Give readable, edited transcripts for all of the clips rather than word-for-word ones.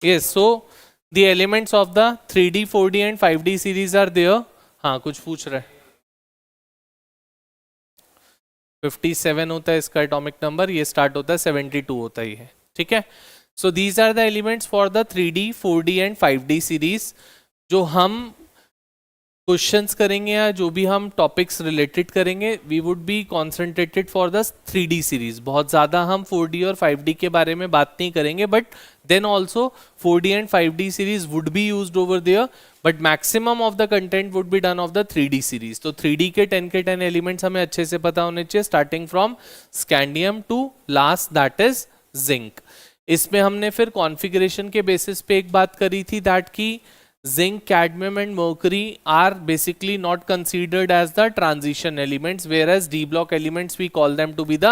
Yes, so the elements of the 3D, 4D and 5D series are there. हाँ कुछ पूछ रहा है. 57 होता है इसका एटॉमिक नंबर, ये स्टार्ट होता है 72 होता ही है. ठीक है. So these are the elements for the 3D, 4D and 5D series. जो हम क्वेश्चंस करेंगे या जो भी हम टॉपिक्स रिलेटेड करेंगे, we would be concentrated for the 3D series. बहुत ज़्यादा हम 4D और 5D के बारे में बात नहीं करेंगे, but then also 4D and 5D series would be used over there, but maximum of the content would be done of the 3D series. तो 3D के 10 के 10 एलिमेंट्स हमें अच्छे से पता होने चाहिए, starting from scandium to last that is zinc. इसमें हमने फिर कॉन्फ़िगरेशन के बेसिस पे एक बात करी थी, दैट की zinc, cadmium and mercury are basically not considered as the transition elements, whereas d block elements we call them to be the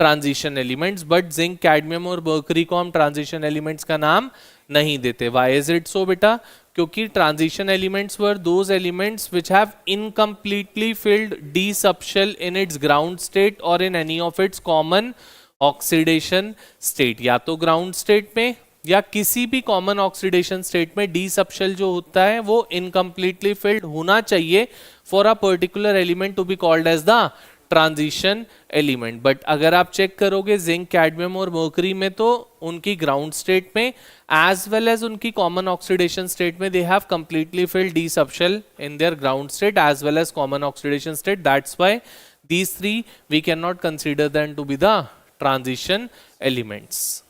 transition elements, but zinc, cadmium और mercury को हम transition elements का नाम नहीं देते. Why is it so बेटा? क्योंकि transition elements were those elements which have incompletely filled d subshell in its ground state or in any of its common oxidation state. या तो ground state में या किसी भी कॉमन ऑक्सीडेशन स्टेट में d subshell जो होता है वो इनकम्प्लीटली फिल्ड होना चाहिए for a particular element to be called as the transition element. But अगर आप चेक करोगे जिंक, कैडमियम और मर्करी में, तो उनकी ग्राउंड स्टेट में एज वेल एज उनकी कॉमन ऑक्सीडेशन स्टेट में they have completely filled d subshell in their ground state as well as common oxidation state. That's why these three we can not consider them to be the transition elements.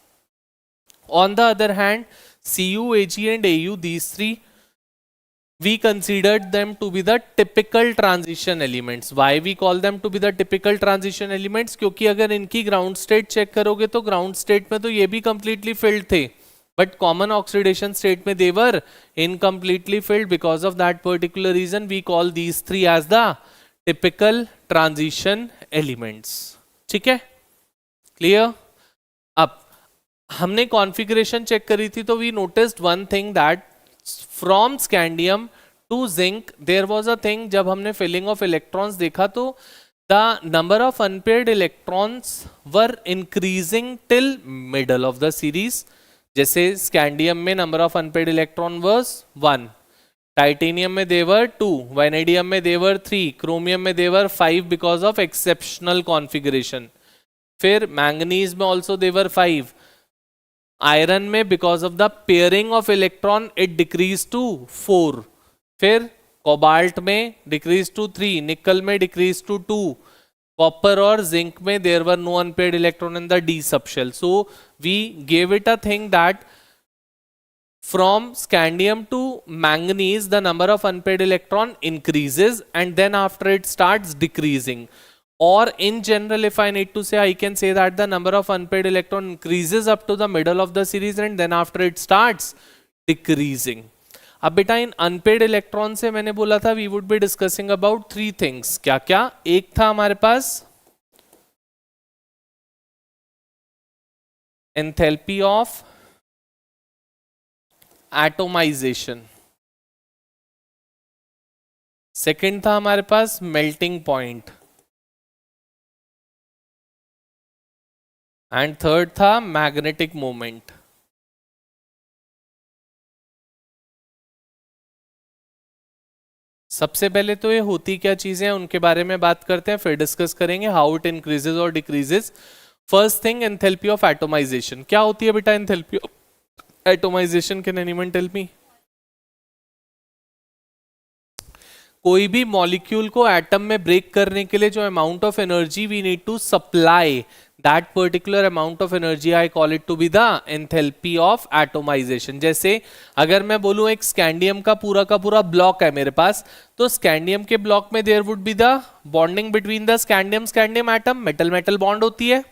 On the other hand, Cu, Ag and Au, these three, we considered them to be the typical transition elements. Why we call them to be the typical transition elements? क्योंकि अगर इनकी ground state check करोगे तो ground state में तो ये भी completely filled थे, but common oxidation state में they were incompletely filled. Because of that particular reason, we call these three as the typical transition elements. ठीक है? Clear? अब हमने कॉन्फ़िगरेशन चेक करी थी, तो we noticed one thing that from scandium to zinc there was a thing. जब हमने filling of electrons देखा तो the number of unpaired electrons were increasing till middle of the series. जैसे स्कैंडियम में number of unpaired electron was 1, titanium में there 2, vanadium में there 3, chromium में there 5 because of exceptional configuration. फिर manganese में also there 5. Iron में because of the pairing of electron it decrease to 4. फिर cobalt में डिक्रीज टू 3, निकल में decrease to 2, copper और जिंक में there were no unpaired electron in the d subshell. So we gave it a thing that from scandium to manganese the number of unpaired electron increases and then after it starts decreasing. Or in general, if I need to say, I can say that the number of unpaired electron increases up to the middle of the series and then after it starts decreasing. अब बेटा इन unpaired electron से मैंने बोला था we would be discussing about 3 things. क्या क्या? एक था हमारे पास एंथैल्पी ऑफ एटोमाइजेशन, सेकंड था हमारे पास मेल्टिंग पॉइंट, एंड थर्ड था मैग्नेटिक मोमेंट. सबसे पहले तो ये होती क्या चीजें हैं उनके बारे में बात करते हैं, फिर डिस्कस करेंगे हाउ इट इंक्रीजेस और decreases. First thing enthalpy of atomization. क्या होती है बेटा enthalpy of atomization? Can anyone tell me? कोई भी मॉलिक्यूल को एटम में ब्रेक करने के लिए जो amount of energy we need to supply, that particular amount of energy I call it to be the enthalpy of atomization. जैसे अगर मैं बोलूं एक स्कैंडियम का पूरा ब्लॉक है मेरे पास, तो स्कैंडियम के ब्लॉक में there would be the bonding between the scandium atom. Metal bond होती है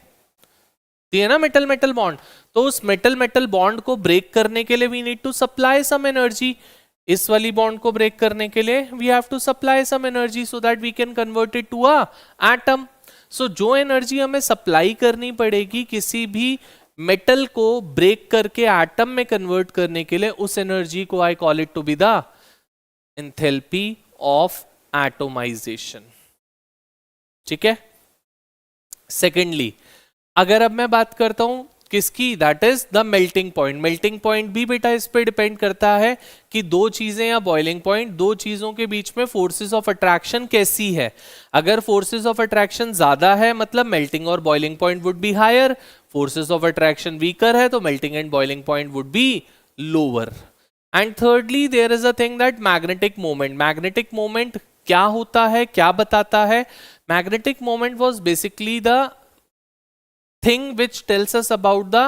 ना, मेटल बॉन्ड. तो उस मेटल बॉन्ड को ब्रेक करने के लिए we need to supply some energy. इस वाली बॉन्ड को ब्रेक करने के लिए we have to supply some energy so that we can convert it to a atom. So जो एनर्जी हमें सप्लाई करनी पड़ेगी किसी भी मेटल को ब्रेक करके एटम में कन्वर्ट करने के लिए, उस एनर्जी को I call it to be the enthalpy of atomization. ठीक है. सेकेंडली, अगर अब मैं बात करता हूं किसकी? That is the melting point. Melting point भी बेटा इस पे डिपेंड करता है कि दो चीजें या बॉइलिंग पॉइंट, दो चीजों के बीच में फोर्सेस ऑफ अट्रैक्शन कैसी है। अगर फोर्सेस ऑफ अट्रैक्शन ज्यादा है मतलब मेल्टिंग और boiling point would be higher, forces of attraction weaker है तो melting and boiling point would be lower. And thirdly there is a thing that magnetic moment. Magnetic moment क्या होता है, क्या बताता है? Magnetic moment was basically the thing which tells us about the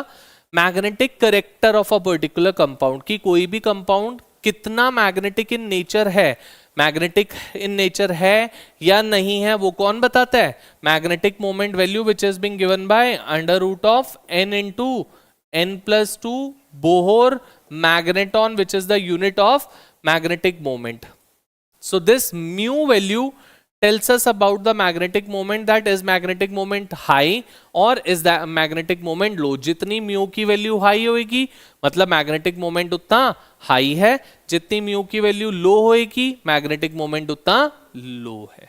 magnetic character of a particular compound, कि कोई भी compound कितना मैग्नेटिक इन नेचर है, मैग्नेटिक इन नेचर है या नहीं है, वो कौन बताता है? Magnetic moment value which is being given by under root of n into n+2 Bohr magneton which is the unit of magnetic moment. So this mu value tells us about the magnetic moment, that is magnetic moment high or is that magnetic moment low. जितनी mu की value high होगी मतलब magnetic moment उतना high है, जितनी mu की value लो होगी magnetic moment उतना लो है.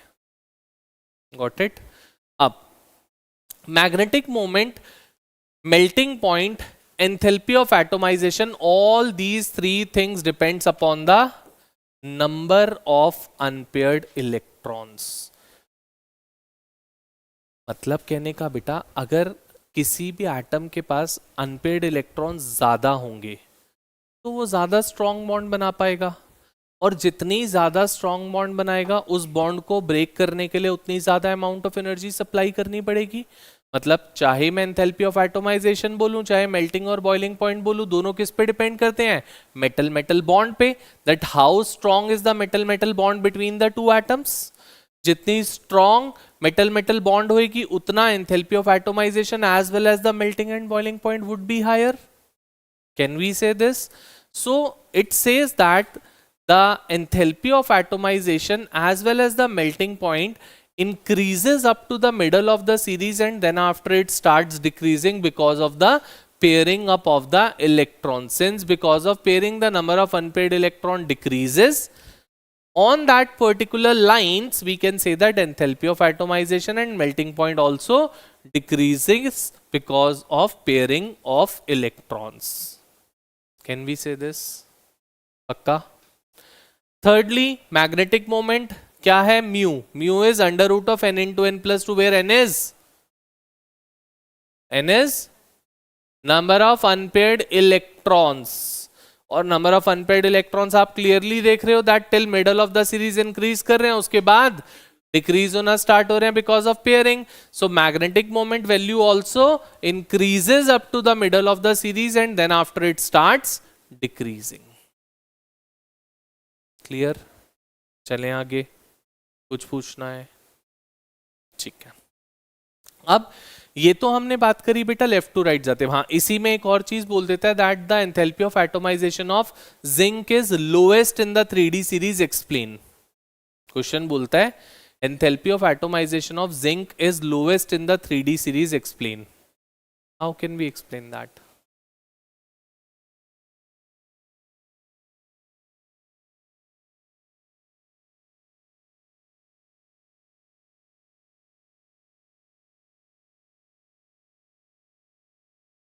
Got it? अब magnetic moment, melting point, enthalpy of atomization, all these three things depends upon the number of unpaired electrons. मतलब कहने का बेटा अगर किसी भी एटम के पास अनपेयर्ड इलेक्ट्रॉन्स ज्यादा होंगे तो वो ज्यादा स्ट्रॉन्ग बॉन्ड बना पाएगा, और जितनी ज्यादा स्ट्रॉन्ग बॉन्ड बनाएगा उस बॉन्ड को ब्रेक करने के लिए उतनी ज्यादा अमाउंट ऑफ एनर्जी सप्लाई करनी पड़ेगी. मतलब चाहे मैं एंथैल्पी ऑफ एटोमाइजेशन बोलूं चाहे मेल्टिंग और बॉइलिंग पॉइंट बोलूं, दोनों किस पे डिपेंड करते हैं? मेटल मेटल बॉन्ड पे. That how strong is the metal metal bond between the two atoms. जितनी स्ट्रॉन्ग मेटल मेटल बॉन्ड होगी उतना enthalpy of atomization as well as the melting and boiling point would be higher. Can we say this? So it says that the enthalpy of atomization as well as the melting point increases up to the middle of the series and then after it starts decreasing because of the pairing up of the electrons. Since because of pairing the number of unpaired electron decreases on that particular lines, we can say that enthalpy of atomization and melting point also decreases because of pairing of electrons. Can we say this? Pakka? Thirdly, magnetic moment क्या है? mu. Mu is under root of n into n+2 where n is number of unpaired electrons. और number of unpaired electrons आप clearly देख रहे हो that till middle of the series increase कर रहे हैं, उसके बाद decrease होना start हो रहे हैं because of pairing. So magnetic moment value also increases up to the middle of the series and then after it starts decreasing. Clear? चलें आगे, कुछ पूछना है? ठीक है. अब ये तो हमने बात करी बेटा लेफ्ट टू राइट जाते. हाँ, इसी में एक और चीज बोल देता है that the enthalpy of atomization of zinc is lowest in the 3D series. Explain. Question बोलता है enthalpy of atomization of zinc is lowest in the 3D series. Explain. How can we explain that?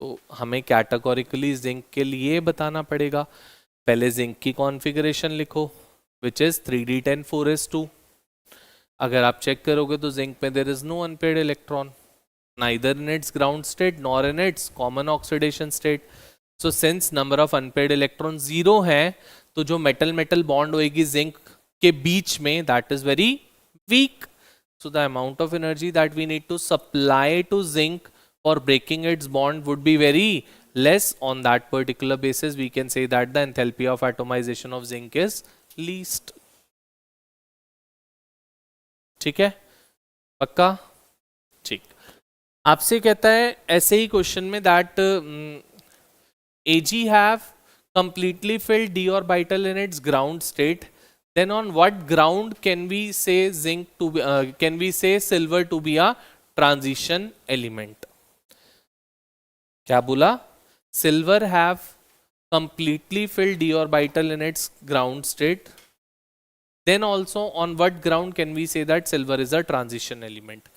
तो हमें categorically zinc के लिए बताना पड़ेगा. पहले zinc की कॉन्फ़िगरेशन लिखो विच इज 3d10 अगर आप चेक करोगे तो जिंक में there is no unpaired electron, neither in its ground state nor in its common oxidation state. So since number of unpaired electron 0 है तो जो मेटल मेटल बॉन्ड होएगी जिंक के बीच में that is very weak. So the amount of energy that we need to supply to zinc for breaking its bond would be very less. On that particular basis we can say that the enthalpy of atomization of zinc is least. ठीक है? पक्का? ठीक. आपसे कहता है ऐसे ही question में that Ag have completely filled d orbital in its ground state, then on what ground can we say zinc to be can we say silver to be a transition element? क्या बोला? Silver have completely field d orbital in its ground state, then also on what ground can we say that silver is a transition element?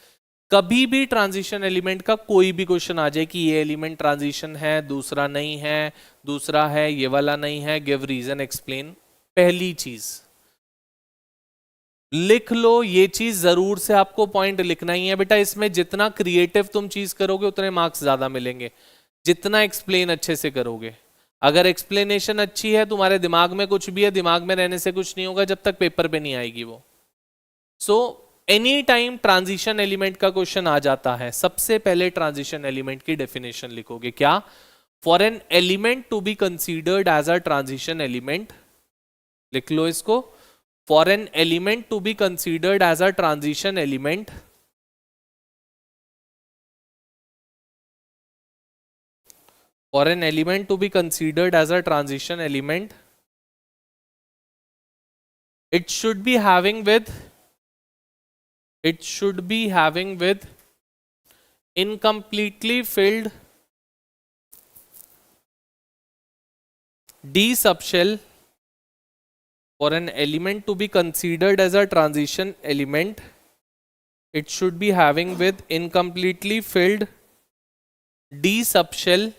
कभी भी transition element का कोई भी question आ जाए कि ये एलिमेंट ट्रांजिशन है, दूसरा नहीं है, दूसरा है, ये वाला नहीं है, गिव रीजन, एक्सप्लेन, पहली चीज लिख लो। ये चीज जरूर से आपको पॉइंट लिखना ही है बेटा। इसमें जितना क्रिएटिव तुम चीज करोगे उतने मार्क्स ज्यादा मिलेंगे, जितना एक्सप्लेन अच्छे से करोगे। अगर एक्सप्लेनेशन अच्छी है, तुम्हारे दिमाग में कुछ भी है, दिमाग में रहने से कुछ नहीं होगा जब तक पेपर पे नहीं आएगी वो। So any time transition element का क्वेश्चन आ जाता है, सबसे पहले ट्रांजिशन एलिमेंट की डेफिनेशन लिखोगे। क्या? For an element to be considered as a transition element, लिख लो इसको। For an element to be considered as a transition element, for an element to be considered as a transition element, it should be having with incompletely filled D subshell. For an element to be considered as a transition element, it should be having with incompletely filled D subshell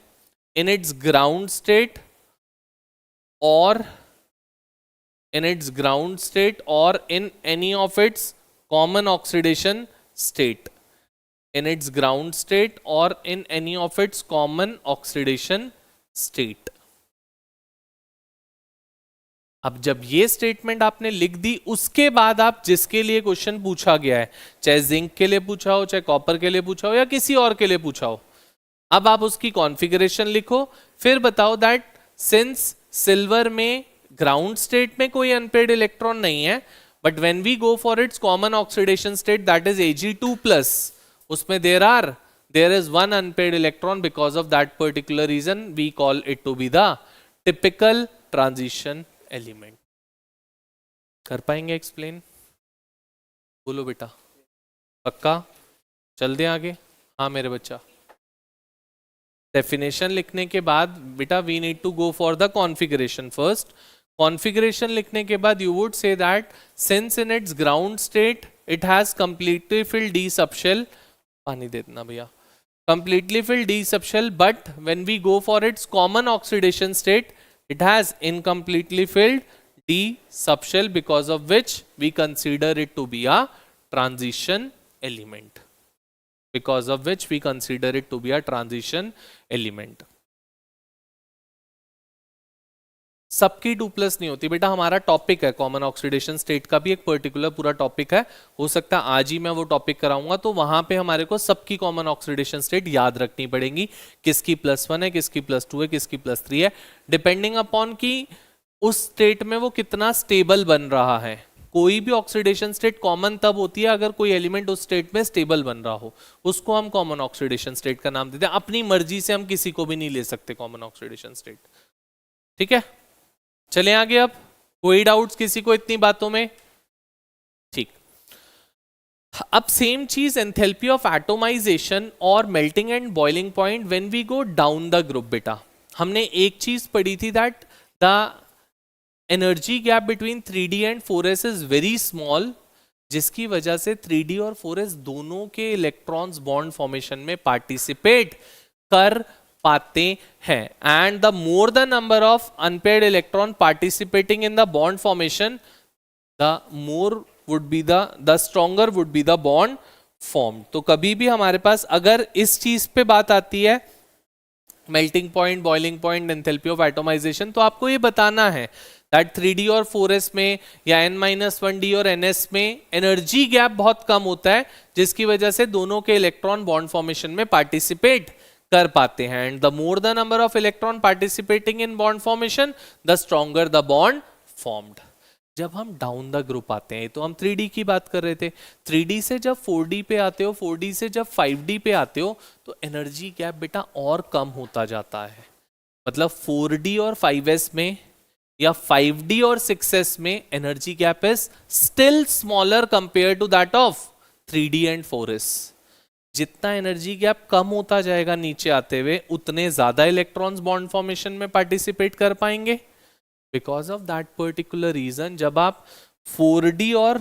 in its ground state or in any of its common oxidation state, in its ground state or in any of its common oxidation state. अब जब ये statement आपने लिख दी, उसके बाद आप जिसके लिए क्वेश्चन पूछा गया है, चाहे जिंक के लिए पूछा हो, चाहे कॉपर के लिए पूछा हो, या किसी और के लिए पूछा हो, अब आप उसकी कॉन्फ़िगरेशन लिखो। फिर बताओ दैट सिंस सिल्वर में ग्राउंड स्टेट में कोई अनपेयर्ड इलेक्ट्रॉन नहीं है, but when we go for its common oxidation state that is Ag2+, उसमें there is one unpaired electron, because of that particular reason we call it to be the typical transition element. कर पाएंगे explain? बोलो बेटा, पक्का? चल दें आगे? हाँ मेरे बच्चा। डेफिनेशन लिखने के बाद बेटा we need to go for the configuration first. Configuration लिखने के बाद you would say that since in its ground state it has completely filled d subshell, पानी दे देना भैया, completely filled d subshell, but when we go for its common oxidation state it has incompletely filled D subshell, because of which we consider it to be a transition element, because of which we consider it to be a transition element. सबकी 2+ नहीं होती बेटा। हमारा topic है common oxidation state का भी एक particular पूरा टॉपिक है, हो सकता है आज ही मैं वो टॉपिक कराऊंगा, तो वहां पे हमारे को सबकी कॉमन ऑक्सीडेशन स्टेट याद रखनी पड़ेगी, किसकी +1 है, किसकी +2 है, किसकी +3 है, डिपेंडिंग अपॉन कि उस स्टेट में वो कितना स्टेबल बन रहा है। कोई भी ऑक्सीडेशन स्टेट कॉमन तब होती है अगर कोई एलिमेंट उस स्टेट में स्टेबल बन रहा हो, उसको हम कॉमन ऑक्सीडेशन स्टेट का नाम देते हैं। अपनी मर्जी से हम किसी को भी नहीं ले सकते कॉमन ऑक्सीडेशन स्टेट, ठीक है? चले आगे। अब कोई डाउट्स किसी को इतनी बातों में? ठीक। अब सेम चीज एंथैल्पी ऑफ एटोमाइजेशन और melting and boiling point when we go down the group. बेटा हमने एक चीज पढ़ी थी that the energy gap between 3D and 4s is very small, जिसकी वजह से 3D और 4s दोनों के इलेक्ट्रॉन्स बॉन्ड फॉर्मेशन में पार्टिसिपेट कर पाते हैं, and the more the number of unpaired electron participating in the bond formation, the more would be the stronger would be the bond form. तो कभी भी हमारे पास अगर इस चीज पे बात आती है melting point, boiling point, enthalpy of atomisation, तो आपको ये बताना है दैट 3D और 4s में या n-1d और ns में एनर्जी गैप बहुत कम होता है, जिसकी वजह से दोनों के इलेक्ट्रॉन बॉन्ड फॉर्मेशन में पार्टिसिपेट कर पाते हैं, and the more the number of electron participating in bond formation the stronger the bond formed. जब हम डाउन द ग्रुप आते हैं, तो हम 3D की बात कर रहे थे, 3D से जब 4D पे आते हो, 4D से जब 5D पे आते हो, तो एनर्जी गैप बेटा और कम होता जाता है। मतलब 4D और 5s में या 5D और 6s में energy gap is still smaller compare to that of 3D and 4s। जितना एनर्जी गैप कम होता जाएगा नीचे आते हुए, उतने ज्यादा इलेक्ट्रॉन्स बॉन्ड फॉर्मेशन में पार्टिसिपेट कर पाएंगे। Because of that particular reason जब आप 4D और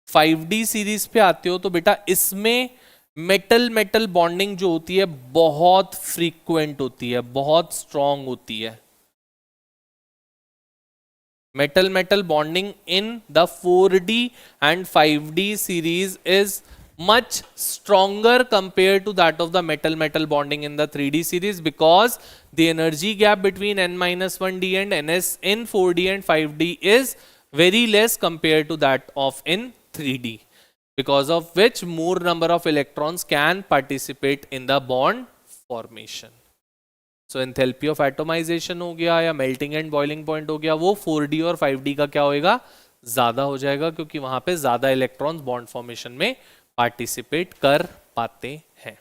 5D सीरीज पे आते हो, तो बेटा इसमें मेटल मेटल बॉन्डिंग जो होती है बहुत फ्रीक्वेंट होती है, बहुत स्ट्रांग होती है. Metal metal bonding in the 4D and 5D series is much stronger compared to that of the metal metal bonding in the 3D series, because the energy gap between n-1d and ns in 4D and 5D is very less compared to that of in 3D, because of which more number of electrons can participate in the bond formation. So enthalpy of atomisation हो गया या melting and boiling point हो गया, वो 4D और 5D का क्या होएगा, ज्यादा हो जाएगा, क्योंकि वहां पे ज्यादा इलेक्ट्रॉन्स बॉन्ड फॉर्मेशन में पार्टिसिपेट कर पाते हैं.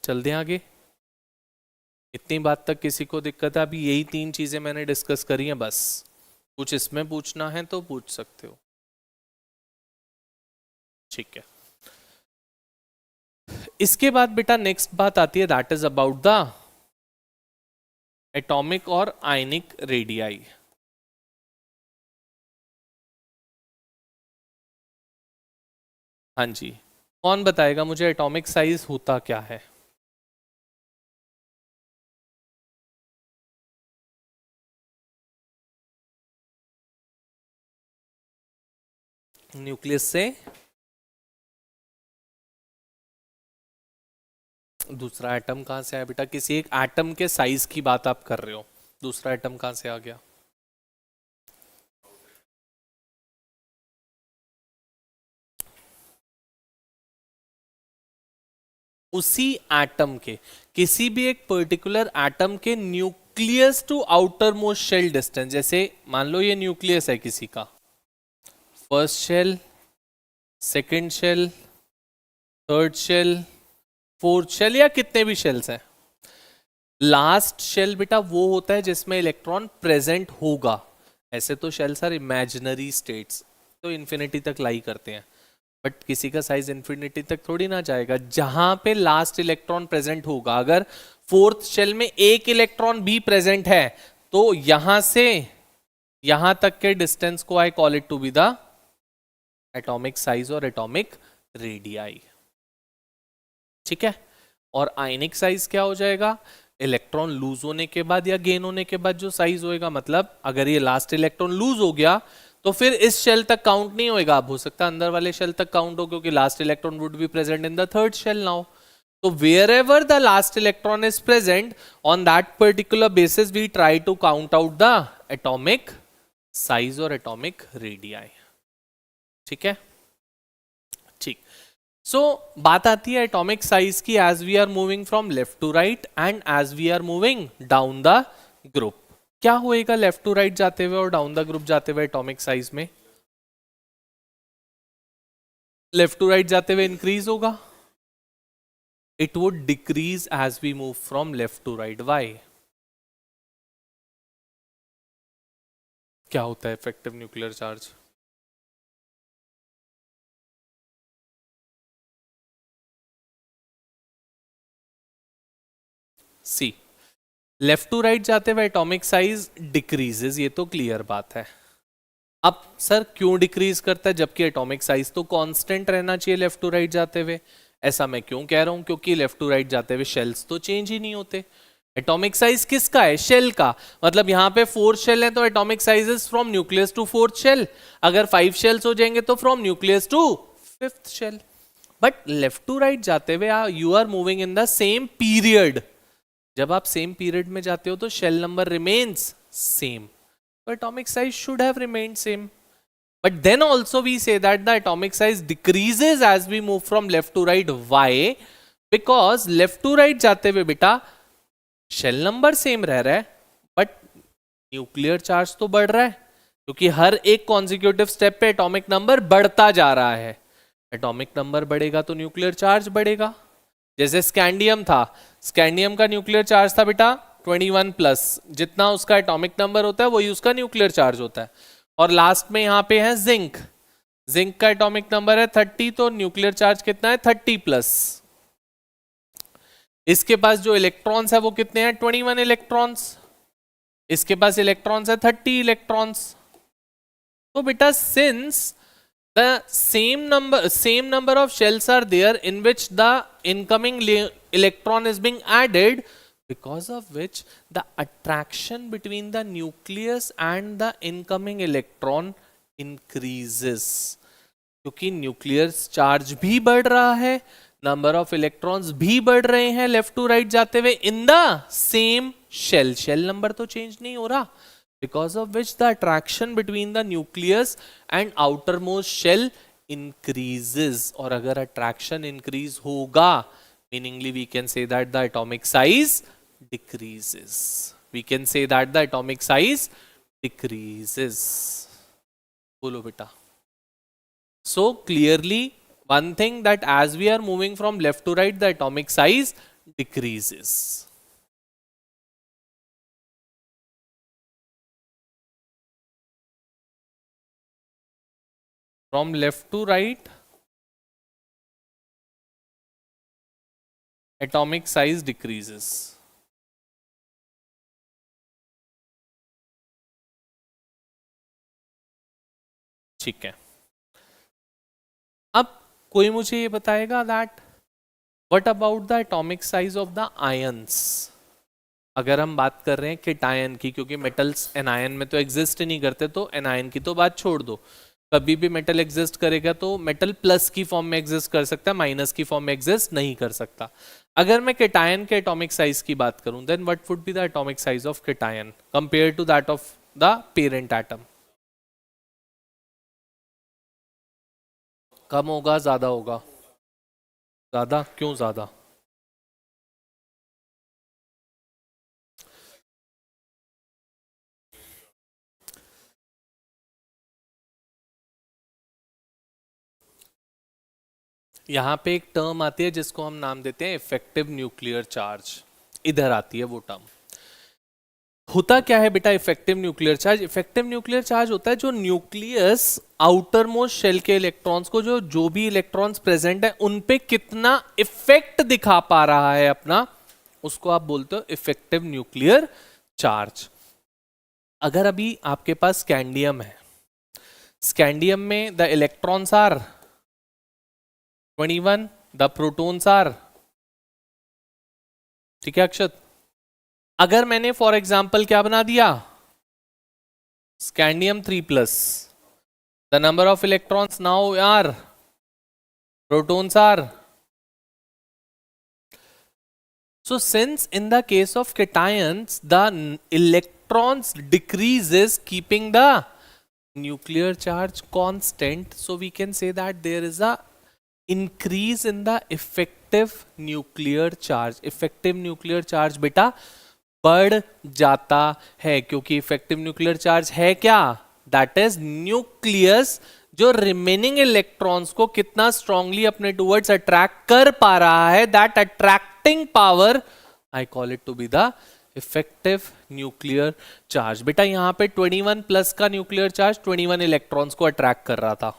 चलते हैं आगे. इतनी बात तक किसी को दिक्कत है? अभी यही 3 चीजें मैंने डिस्कस करी हैं बस. कुछ इसमें पूछना है तो पूछ सकते हो. ठीक है. इसके बाद बेटा नेक्स्ट बात आती है, that is about the atomic और आयनिक रेडियाई. हाँ जी, कौन बताएगा मुझे एटॉमिक साइज होता क्या है? न्यूक्लियस से दूसरा एटम कहां से आया बेटा? किसी एक एटम के साइज की बात आप कर रहे हो, दूसरा एटम कहां से आ गया? उसी एटम के, किसी भी एक पर्टिकुलर एटम के nucleus to outermost shell distance. जैसे मान लो ये न्यूक्लियस है किसी का, first shell, second shell, third shell, fourth shell, या कितने भी शेल्स हैं. लास्ट शेल बेटा वो होता है जिसमें इलेक्ट्रॉन प्रेजेंट होगा. ऐसे तो शेल्स आर इमेजिनरी स्टेट्स, तो इन्फिनिटी तक लाई करते हैं, बट किसी का साइज इन्फिनिटी तक थोड़ी ना जाएगा. जहां पे लास्ट इलेक्ट्रॉन प्रेजेंट होगा, अगर फोर्थ शेल में एक इलेक्ट्रॉन भी प्रेजेंट है तो यहां से यहां तक के डिस्टेंस को I call it to be the atomic size और एटॉमिक रेडियाई. ठीक है. और आयनिक साइज क्या हो जाएगा? इलेक्ट्रॉन लूज होने के बाद या गेन होने के बाद जो साइज होएगा. मतलब अगर ये लास्ट इलेक्ट्रॉन लूज हो गया तो फिर इस शेल तक काउंट नहीं होएगा. अब हो सकता है अंदर वाले शेल तक काउंट हो, क्योंकि last electron would be present in the third shell now. तो wherever the last electron is present, on that particular basis we try to count out the atomic size or atomic radii. ठीक है. ठीक. सो बात आती है atomic size की, as we are moving from left to right and as we are moving down the group. क्या होएगा left to right जाते हुए और डाउन द ग्रुप जाते हुए एटॉमिक साइज में? लेफ्ट टू राइट जाते हुए इंक्रीज होगा. It would decrease as we move from left to right. Why? क्या होता है effective nuclear charge? See. Left to right जाते हुए एटॉमिक साइज डिक्रीजेस, ये तो क्लियर बात है. अब सर क्यों डिक्रीज करता है जबकि एटॉमिक साइज तो कांस्टेंट रहना चाहिए लेफ्ट टू राइट जाते हुए? ऐसा मैं क्यों कह रहा हूं? क्योंकि लेफ्ट टू राइट जाते हुए शेल्स तो चेंज ही नहीं होते. एटॉमिक साइज किसका है? शेल का. मतलब यहां पे 4 शेल है तो atomic size is from nucleus to 4th shell. अगर 5 शेल्स हो जाएंगे तो from nucleus to 5th shell. But left to right जाते हुए you are moving in the same period. जब आप सेम पीरियड में जाते हो तो shell number remains same, so atomic size should have remained same. But then also we say that the atomic size decreases as we move from left to right. Why? Because left to right जाते हुए बेटा shell number same रह रहा है, but nuclear charge तो बढ़ रहा है, क्योंकि हर एक कॉन्जिक्यूटिव स्टेप पे एटॉमिक नंबर बढ़ता जा रहा है. एटॉमिक नंबर बढ़ेगा तो न्यूक्लियर चार्ज बढ़ेगा. जैसे स्कैंडियम था, स्कैंडियम का न्यूक्लियर चार्ज था बेटा 21+. जितना उसका एटॉमिक नंबर होता है वही उसका न्यूक्लियर चार्ज होता है. और लास्ट में यहां पे है जिंक. जिंक का एटॉमिक नंबर है 30, तो न्यूक्लियर चार्ज कितना है? 30+. इसके पास जो इलेक्ट्रॉन्स है वो कितने हैं? 21 इलेक्ट्रॉन्स. इसके पास इलेक्ट्रॉन्स है 30 इलेक्ट्रॉन्स. तो बेटा since the same number of shells are there in which the incoming electron is being added, because of which the attraction between the nucleus and the incoming electron increases. क्योंकि nuclear charge भी बढ़ रहा है, number of electrons भी बढ़ रहे हैं left to right जाते हुए in the same shell. Shell number तो चेंज नहीं हो रहा, because of which the attraction between the nucleus and outermost shell increases. और अगर attraction increase होगा, meaningly we can say that the atomic size decreases. We can say that the atomic size decreases. बोलो बेटा. So clearly one thing that as we are moving from left to right, the atomic size decreases. From left to right, atomic size decreases. ठीक है. अब कोई मुझे ये बताएगा that what about the atomic size of the ions. अगर हम बात कर रहे हैं केटायन की, क्योंकि मेटल्स एनायन में तो एग्जिस्ट नहीं करते, तो एनायन की तो बात छोड़ दो. कभी भी मेटल एग्जिस्ट करेगा तो मेटल प्लस की फॉर्म में एग्जिस्ट कर सकता है, माइनस की फॉर्म में एग्जिस्ट नहीं कर सकता. अगर मैं केटायन के एटॉमिक साइज की बात करूं, then what would be the atomic size of cation compare to that of the parent atom. कम होगा, ज्यादा होगा? ज्यादा. क्यों ज्यादा? यहां पे एक टर्म आती है जिसको हम नाम देते हैं इफेक्टिव न्यूक्लियर चार्ज. इधर आती है वो टर्म. होता क्या है बेटा effective nuclear charge? Effective nuclear charge होता है जो न्यूक्लियस आउटर मोस्ट शेल के इलेक्ट्रॉन्स को, जो भी इलेक्ट्रॉन्स प्रेजेंट है उन पे कितना इफेक्ट दिखा पा रहा है अपना, उसको आप बोलते हो इफेक्टिव न्यूक्लियर चार्ज. अगर अभी आपके पास स्कैंडियम है, स्कैंडियम में the electrons are 21, the protons are, ठीक है अक्षत? अगर मैंने फॉर एग्जाम्पल क्या बना दिया, scandium 3+, the number of electrons now are, protons are. So since in the case of cations the electrons decreases keeping the nuclear charge constant, so we can say that there is a increase in the effective nuclear charge. Effective nuclear charge बेटा बढ़ जाता है, क्योंकि effective nuclear charge है क्या? That is nucleus जो remaining electrons को कितना स्ट्रांगली अपने टुवर्ड्स अट्रैक्ट कर पा रहा है. That attracting power I call it to be the effective nuclear charge. बेटा यहां पे 21+ का न्यूक्लियर चार्ज 21 इलेक्ट्रॉन्स को अट्रैक्ट कर रहा था.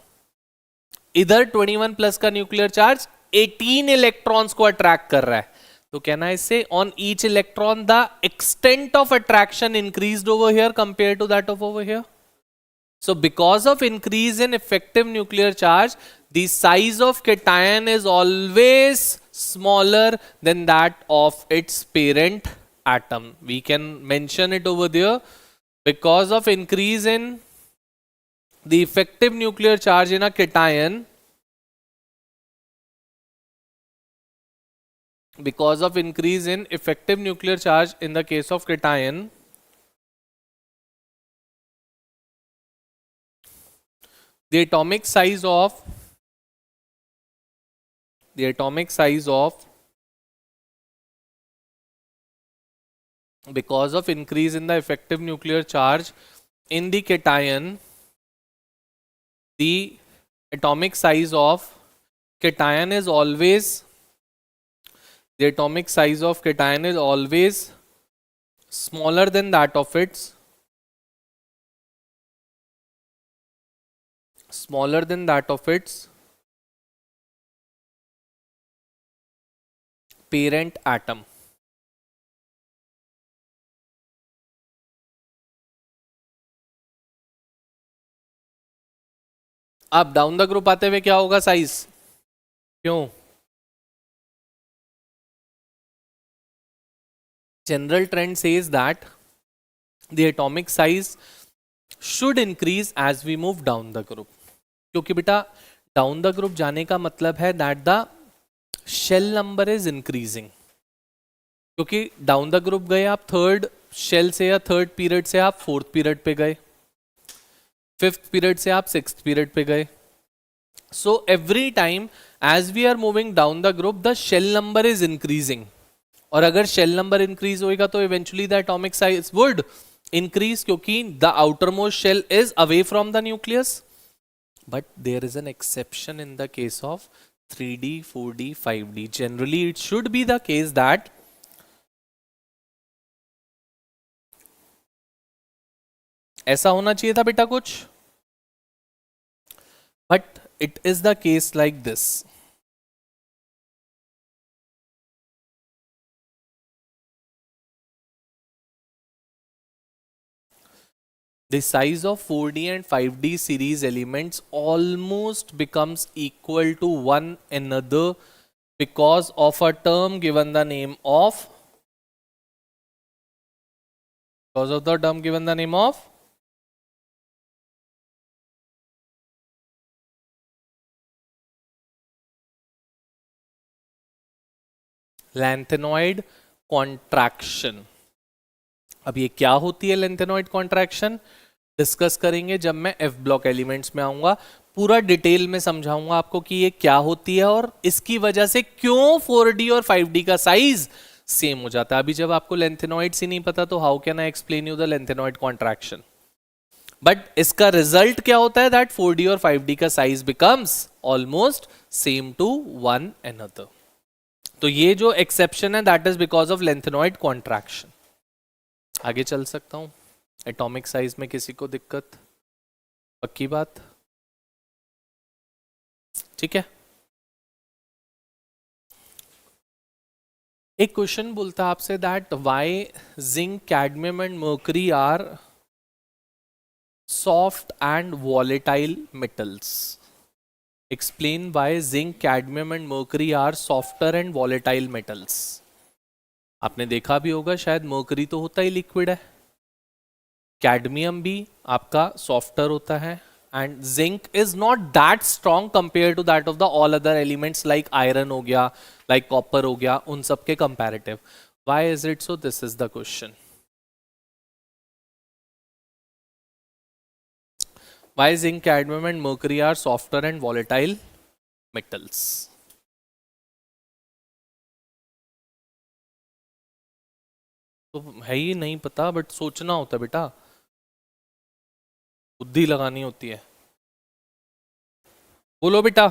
इधर 21+ का न्यूक्लियर चार्ज 18 इलेक्ट्रॉन्स को अट्रैक्ट कर रहा है. तो कहना है इससे on each electron the extent of attraction increased over here compare to that of over here. So because of increase in effective nuclear charge, the size of cation is always smaller than that of its parent atom. We can mention it over there. Because of increase in the effective nuclear charge in a cation, because of increase in effective nuclear charge in the case of cation, the atomic size of because of increase in the effective nuclear charge in the cation, the atomic size of cation is always smaller than that of its parent atom. अब down the group आते हुए क्या होगा size, क्यों? General trend says that the atomic size should increase as we move down the group, क्योंकि बेटा down the group जाने का मतलब है that the shell number is increasing, क्योंकि डाउन द ग्रुप गए आप थर्ड शेल से या थर्ड पीरियड से आप फोर्थ पीरियड पे गए, फिफ्थ पीरियड से आप सिक्स्थ पीरियड पे गए. So every time as we are moving down the group the shell number is increasing, और अगर शेल नंबर इंक्रीज होएगा तो eventually the atomic size would increase, क्योंकि the outermost shell is away from the nucleus. But there is an exception in the case of 3D 4D 5D. generally it should be the case that ऐसा होना चाहिए था बेटा कुछ, but it is the case like this. The size of 4D and 5D series elements almost becomes equal to one another because of a term given the name of, because of the term given the name of lengthenoid contraction. अब ये क्या होती है lanthanoid contraction, discuss करेंगे जब मैं F block elements में आऊंगा. पूरा डिटेल में समझाऊंगा आपको कि ये क्या होती है और इसकी वजह से क्यों 4D और 5D का साइज सेम हो जाता है. अभी जब आपको लेंथेनॉइड्स ही नहीं पता तो how can I explain you the lanthanoid contraction. But इसका रिजल्ट क्या होता है दैट 4D और 5D का size becomes almost same to one another. तो ये जो एक्सेप्शन है that is because of lanthanoid contraction. आगे चल सकता हूं. एटॉमिक साइज में किसी को दिक्कत? पक्की बात, ठीक है. एक क्वेश्चन बोलता है आपसे that why zinc cadmium and mercury are soft and volatile metals. Explain why zinc cadmium and mercury are softer and volatile metals. आपने देखा भी होगा शायद मर्करी तो होता ही लिक्विड है, कैडमियम भी आपका सॉफ्टर होता है, and zinc is not that strong compare to that of the all other elements like iron हो गया, लाइक कॉपर हो गया, उन सब के comparative. Why is it so? This is the question. Why zinc cadmium and mercury are softer and volatile metals? तो है ही नहीं पता, बट सोचना होता है बेटा, बुद्धि लगानी होती है. बोलो बेटा.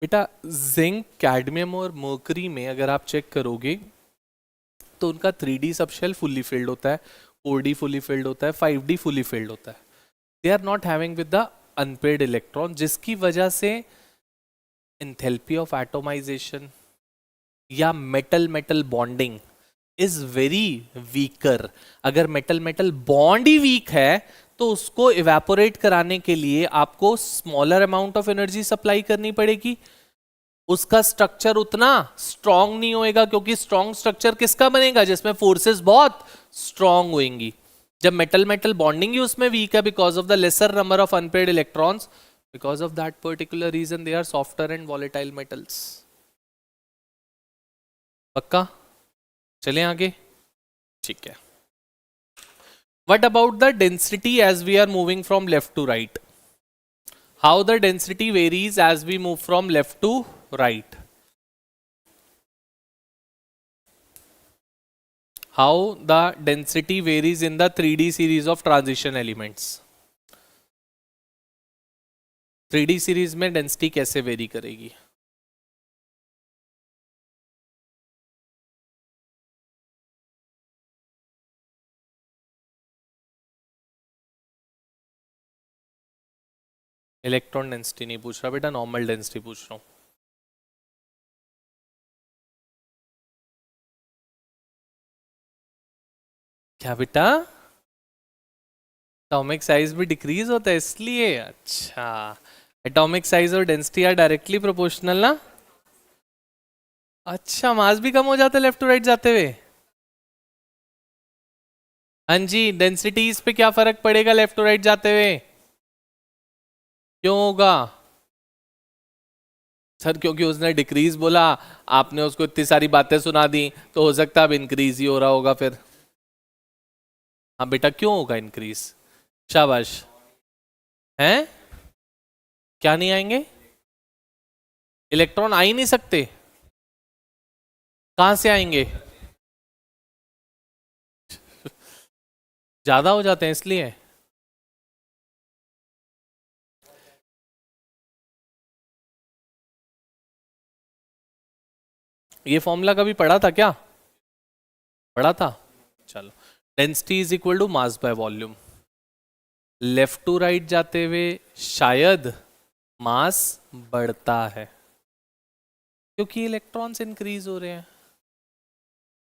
बेटा जिंक कैडमियम और मर्करी में अगर आप चेक करोगे तो उनका 3D सबशेल फुल्ली फिल्ड होता है, 4D फुल्ली फिल्ड होता है, 5D फुल्ली फिल्ड होता है. They are not having with the unpaired electron, जिसकी वजह से एंथैल्पी ऑफ एटोमाइजेशन या metal metal bonding is very weaker. अगर मेटल मेटल बॉन्ड ही वीक है तो उसको इवेपोरेट कराने के लिए आपको smaller amount of energy supply करनी पड़ेगी. उसका स्ट्रक्चर उतना स्ट्रांग नहीं होएगा, क्योंकि स्ट्रांग स्ट्रक्चर किसका बनेगा? जिसमें फोर्सेस बहुत स्ट्रांग होंगी. जब मेटल मेटल बॉन्डिंग ही उसमें वीक है because of the lesser number of unpaired electrons, because of that particular reason they are softer and volatile metals. पक्का? चलें आगे. ठीक है. What about the density as we are moving from left to right? How the density varies as we move from left to right? How the density varies in the 3D series of transition elements? 3D series में density कैसे very करेगी? Electron density नहीं पूछ रहा बेटा, normal density पूछ रहा हूँ. क्या बेटा? एटॉमिक साइज भी डिक्रीज होता है इसलिए? अच्छा, एटॉमिक साइज और डेंसिटी आर डायरेक्टली प्रोपोर्शनल ना? अच्छा, मास भी कम हो जाता है लेफ्ट टू राइट जाते हुए? हाँ जी, डेंसिटीज पे क्या फर्क पड़ेगा लेफ्ट टू राइट जाते हुए? क्यों होगा सर? क्योंकि उसने डिक्रीज बोला, आपने उसको इतनी सारी बातें सुना दी, तो हो सकता है अब इंक्रीज ही हो रहा होगा फिर। हाँ बेटा, क्यों होगा इंक्रीज? शाबाश। हैं? क्या नहीं आएंगे? इलेक्ट्रॉन आ ही नहीं सकते? कहां से आएंगे? ज्यादा हो जाते हैं इसलिए? ये फॉर्मूला कभी पढ़ा था क्या? पढ़ा था? चलो, density is equal to mass by volume. Left to right जाते हुए शायद मास बढ़ता है क्योंकि इलेक्ट्रॉन्स इंक्रीज हो रहे हैं।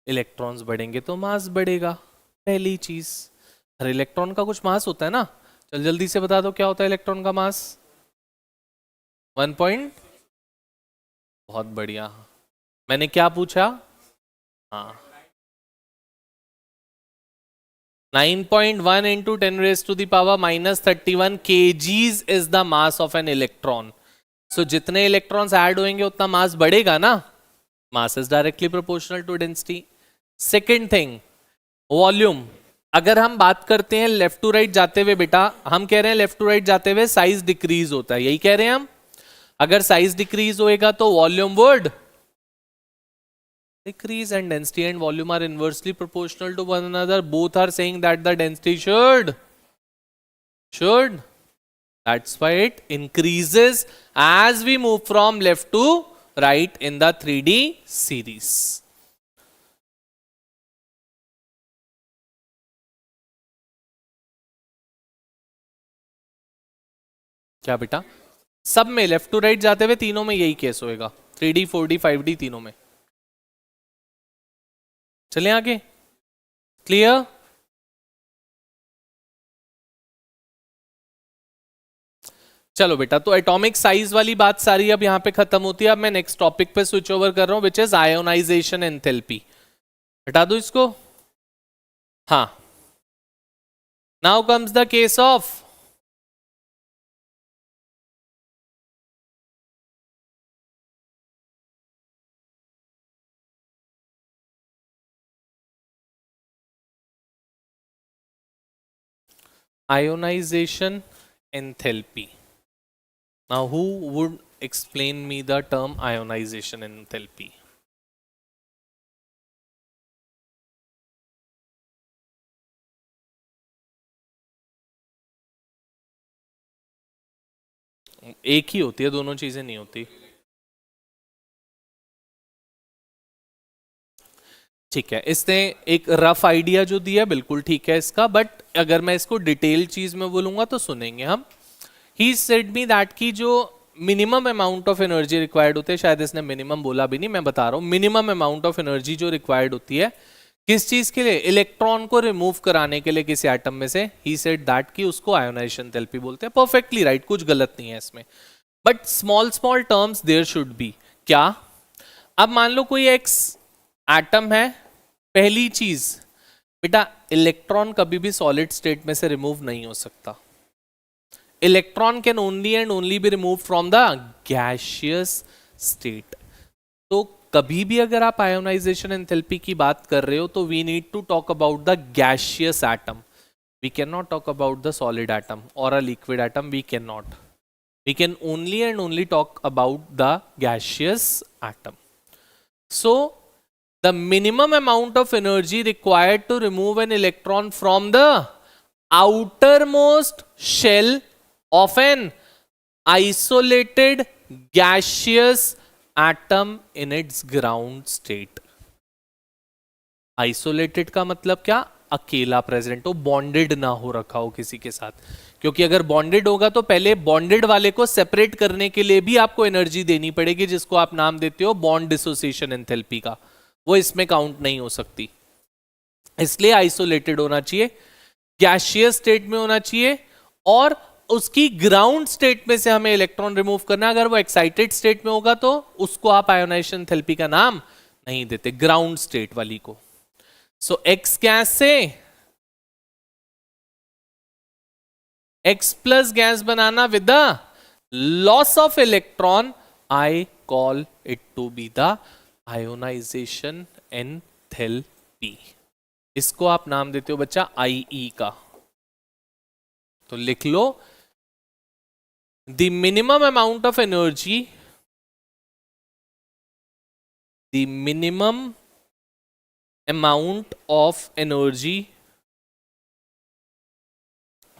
इलेक्ट्रॉन्स बढ़ेंगे तो मास बढ़ेगा, पहली चीज। हर इलेक्ट्रॉन का कुछ मास होता है ना? चल जल्दी से बता दो क्या होता है इलेक्ट्रॉन का मास? 1 पॉइंट। बहुत बढ़िया। मैंने क्या पूछा? हाँ, 9.1 into 10 raised to the power minus 31 kgs is the mass of an electron. So जितने इलेक्ट्रॉन्स ऐड होंगे उतना मास बढ़ेगा ना? Mass is directly proportional to density. Second thing, volume. अगर हम बात करते हैं लेफ्ट टू राइट जाते हुए, बेटा हम कह रहे हैं लेफ्ट टू राइट जाते हुए साइज डिक्रीज होता है, यही कह रहे हैं हम। अगर साइज डिक्रीज होएगा तो volume would decrease, and density and volume are inversely proportional to one another. Both are saying that the density should. That's why it increases as we move from left to right in the 3D series. क्या बेटा? सब में left to right जाते हुए तीनों में यही case होएगा, 3D 4D 5D तीनों में। चलें आगे। क्लियर? चलो बेटा, तो एटॉमिक साइज वाली बात सारी अब यहां पे खत्म होती है। अब मैं नेक्स्ट टॉपिक पे स्विच ओवर कर रहा हूं, विच इज आयोनाइजेशन एंथैल्पी। हटा दो इसको। हाँ, now comes the case of ionization enthalpy. Now, who would explain me the term ionization enthalpy? एक ही होती है, दोनों चीजें नहीं होती। ठीक है, इसने एक रफ आइडिया जो दिया बिल्कुल ठीक है इसका, बट अगर मैं इसको डिटेल चीज में बोलूंगा तो सुनेंगे हम। ही सेड मी दैट की जो minimum amount of energy required होते हैं, शायद इसने मिनिमम बोला भी नहीं, मैं बता रहा हूँ, मिनिमम अमाउंट ऑफ एनर्जी जो रिक्वायर्ड होती है किस चीज के लिए? इलेक्ट्रॉन को रिमूव कराने के लिए किसी एटम में से। ही सेड दैट की उसको आयोनाइजेशन एंथैल्पी बोलते हैं। परफेक्टली राइट, कुछ गलत नहीं है इसमें, but small small terms there should be. क्या? अब मान लो कोई एक्स एटम है, पहली चीज बेटा इलेक्ट्रॉन कभी भी सॉलिड स्टेट में से रिमूव नहीं हो सकता। Electron can only and only be remove from the gaseous state. तो कभी भी अगर आप आयोनाइजेशन एंथैल्पी की बात कर रहे हो तो we need to talk about the gaseous atom. We can not talk about the solid atom or a liquid atom, we can not. We can only and only talk about the gaseous atom. So the minimum amount of energy required to remove an electron from the outermost shell of an isolated gaseous atom in its ground state. Isolated का मतलब क्या? अकेला present हो, bonded ना हो रखा हो किसी के साथ। क्योंकि अगर बॉन्डेड होगा तो पहले बॉन्डेड वाले को सेपरेट करने के लिए भी आपको एनर्जी देनी पड़ेगी, जिसको आप नाम देते हो बॉन्ड डिसोसिएशन एंथैल्पी का। वो इसमें काउंट नहीं हो सकती। इसलिए आइसोलेटेड होना चाहिए, गैसियस स्टेट में होना चाहिए, और उसकी ग्राउंड स्टेट में से हमें इलेक्ट्रॉन रिमूव करना है। अगर वो एक्साइटेड स्टेट में होगा तो उसको आप आयोनाइजेशन एंथैल्पी का नाम नहीं देते, ग्राउंड स्टेट वाली को। सो एक्स गैस से एक्स प्लस गैस बनाना with the loss of electron, I call it to be the ionisation enthalpy. इसको आप नाम देते हो बच्चा आईई का। तो लिख लो, the minimum amount of energy, the minimum amount of energy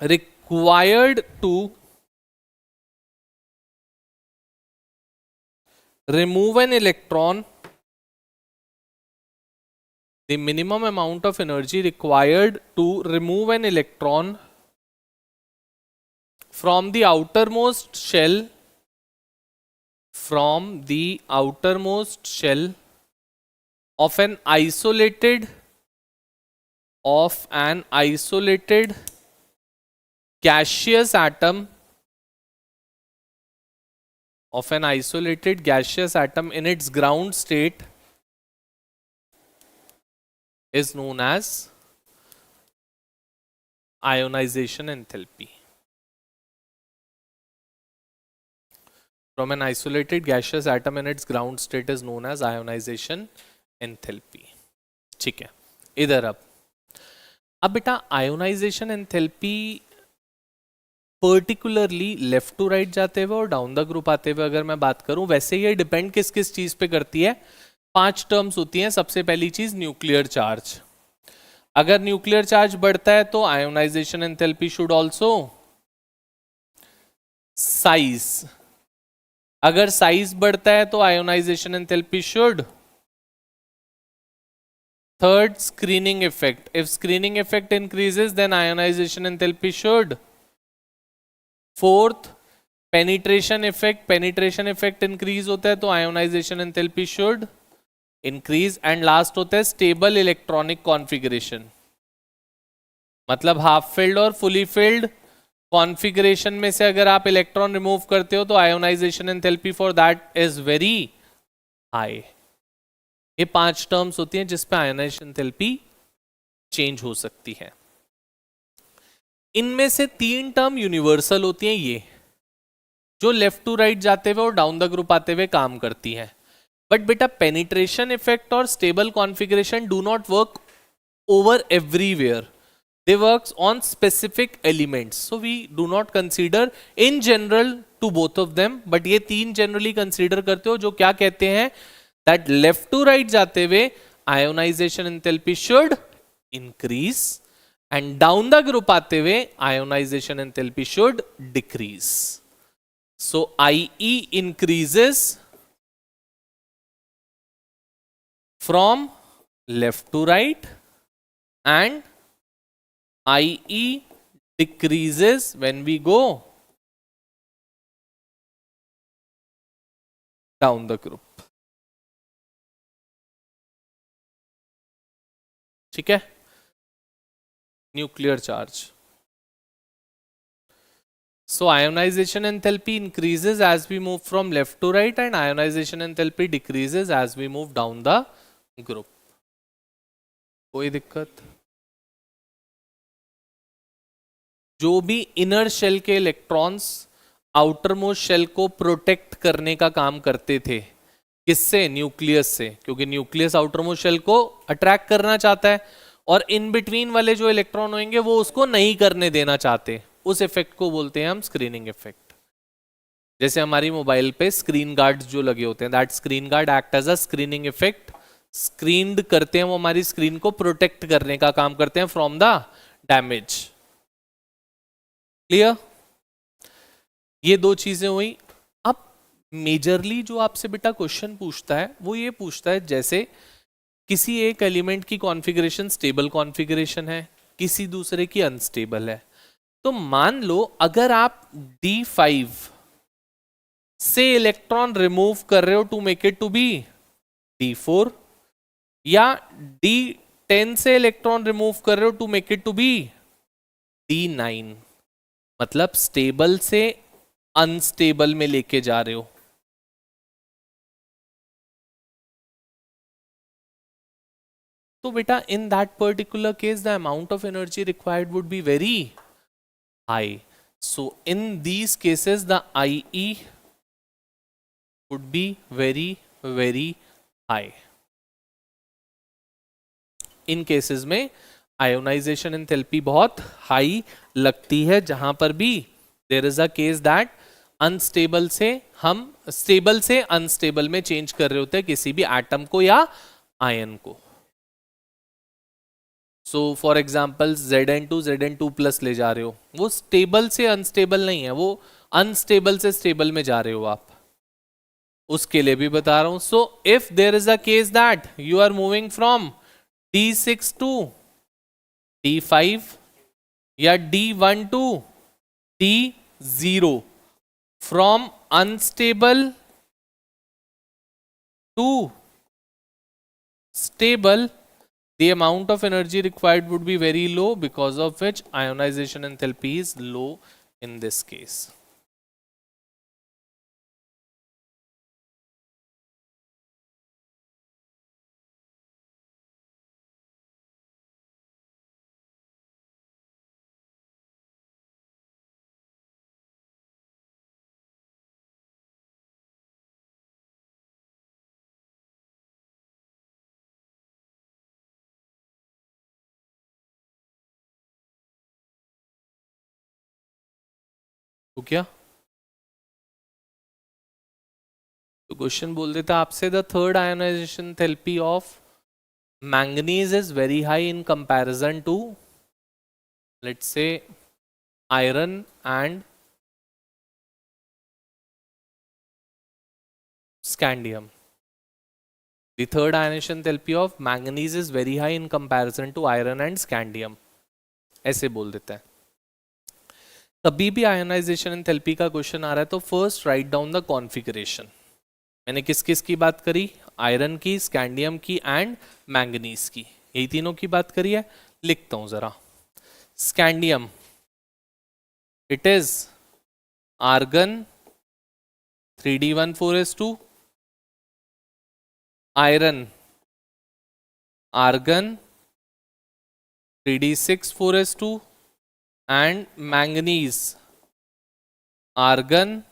required to remove an electron, the minimum amount of energy required to remove an electron from the outermost shell, from the outermost shell of an isolated gaseous atom, of an isolated gaseous atom in its ground state is known as ionization enthalpy. From an isolated gaseous atom in its ground state is known as ionization enthalpy. ठीक है, इधर अब बेटा ionisation enthalpy particularly left to right जाते हुए और down the group आते हुए अगर मैं बात करूं, वैसे ये डिपेंड किस किस चीज पे करती है। 5 टर्म्स होती हैं। सबसे पहली चीज न्यूक्लियर चार्ज। अगर न्यूक्लियर चार्ज बढ़ता है तो ionisation enthalpy should also size. अगर साइज बढ़ता है तो ionisation enthalpy should. Third, screening effect. If screening effect increases, then ionization enthalpy should. Fourth, penetration effect. Penetration effect increase होता है तो ionization enthalpy should increase. And last होता है stable electronic configuration. मतलब half filled और fully filled configuration में से अगर आप इलेक्ट्रॉन रिमूव करते हो तो ionization enthalpy for that is very high. ये 5 टर्म्स होती हैं जिसपे आयोनाइजेशन एंथैल्पी चेंज हो सकती है। इनमें से 3 टर्म यूनिवर्सल होती हैं, ये जो लेफ्ट टू राइट जाते हुए और डाउन द ग्रुप आते हुए काम करती हैं। बट बेटा पेनिट्रेशन इफेक्ट और stable configuration do not work over everywhere, they works on specific elements. So we do not consider in general to both of them, but ये 3 जनरली कंसीडर करते हो जो क्या कहते हैं that left to right जाते हुए ionization enthalpy should increase and down the group आते हुए ionization enthalpy should decrease. So IE increases from left to right and IE decreases when we go down the group. ठीक है, nuclear charge. So ionisation enthalpy increases as we move from left to right and ionisation enthalpy decreases as we move down the group. कोई दिक्कत? जो भी inner shell के electrons outermost shell को protect करने का काम करते थे, किससे? न्यूक्लियस से, क्योंकि न्यूक्लियस आउटर मोस्ट शेल को अट्रैक्ट करना चाहता है और इन बिटवीन वाले जो इलेक्ट्रॉन होंगे वो उसको नहीं करने देना चाहते। उस इफेक्ट को बोलते हैं हम स्क्रीनिंग इफेक्ट। जैसे हमारी मोबाइल पे स्क्रीन गार्ड्स जो लगे होते हैं, that screen guard act as a screening effect. Screened करते हैं, वो हमारी स्क्रीन को प्रोटेक्ट करने का काम करते हैं फ्रॉम द डैमेज। क्लियर? ये 2 चीजें हुई। मेजरली जो आपसे बेटा क्वेश्चन पूछता है वो ये पूछता है, जैसे किसी एक एलिमेंट की कॉन्फ़िगरेशन स्टेबल कॉन्फ़िगरेशन है, किसी दूसरे की अनस्टेबल है। तो मान लो अगर आप D5 से इलेक्ट्रॉन रिमूव कर रहे हो to make it to be D4 या D10 10 से इलेक्ट्रॉन रिमूव कर रहे हो to make it to be D9, मतलब स्टेबल से अनस्टेबल में लेके जा रहे हो। तो बेटा in that particular case the amount of energy required would be very high. So in these cases the IE would be very high। In cases में आयोनाइजेशन एंथैल्पी बहुत हाई लगती है, जहां पर भी there is a case that unstable से हम stable से अनस्टेबल में चेंज कर रहे होते हैं किसी भी एटम को या आयन को। So for example Zn2 plus ले जा रहे हो, वो स्टेबल से अनस्टेबल नहीं है, वो अनस्टेबल से स्टेबल में जा रहे हो आप, उसके लिए भी बता रहा हूं। So if there is a case that you are moving from D6 to D5 या D1 to D0, from unstable to stable, the amount of energy required would be very low, because of which ionization enthalpy is low in this case। तो क्या तो question बोल देता आपसे, the third ionisation enthalpy of manganese is very high in comparison to let's say iron and scandium। The third ionization enthalpy of manganese is very high in comparison to iron and scandium, ऐसे बोल देता है। कभी भी ionisation enthalpy का question आ रहा है तो first write down the configuration. मैंने किस किस की बात करी, आयरन की, स्कैंडियम की एंड मैंगनीज की, यही तीनों की बात करी है। लिखता हूं जरा। Scandium, it is argon 3d14s2, iron argon 3d64s2 and manganese argon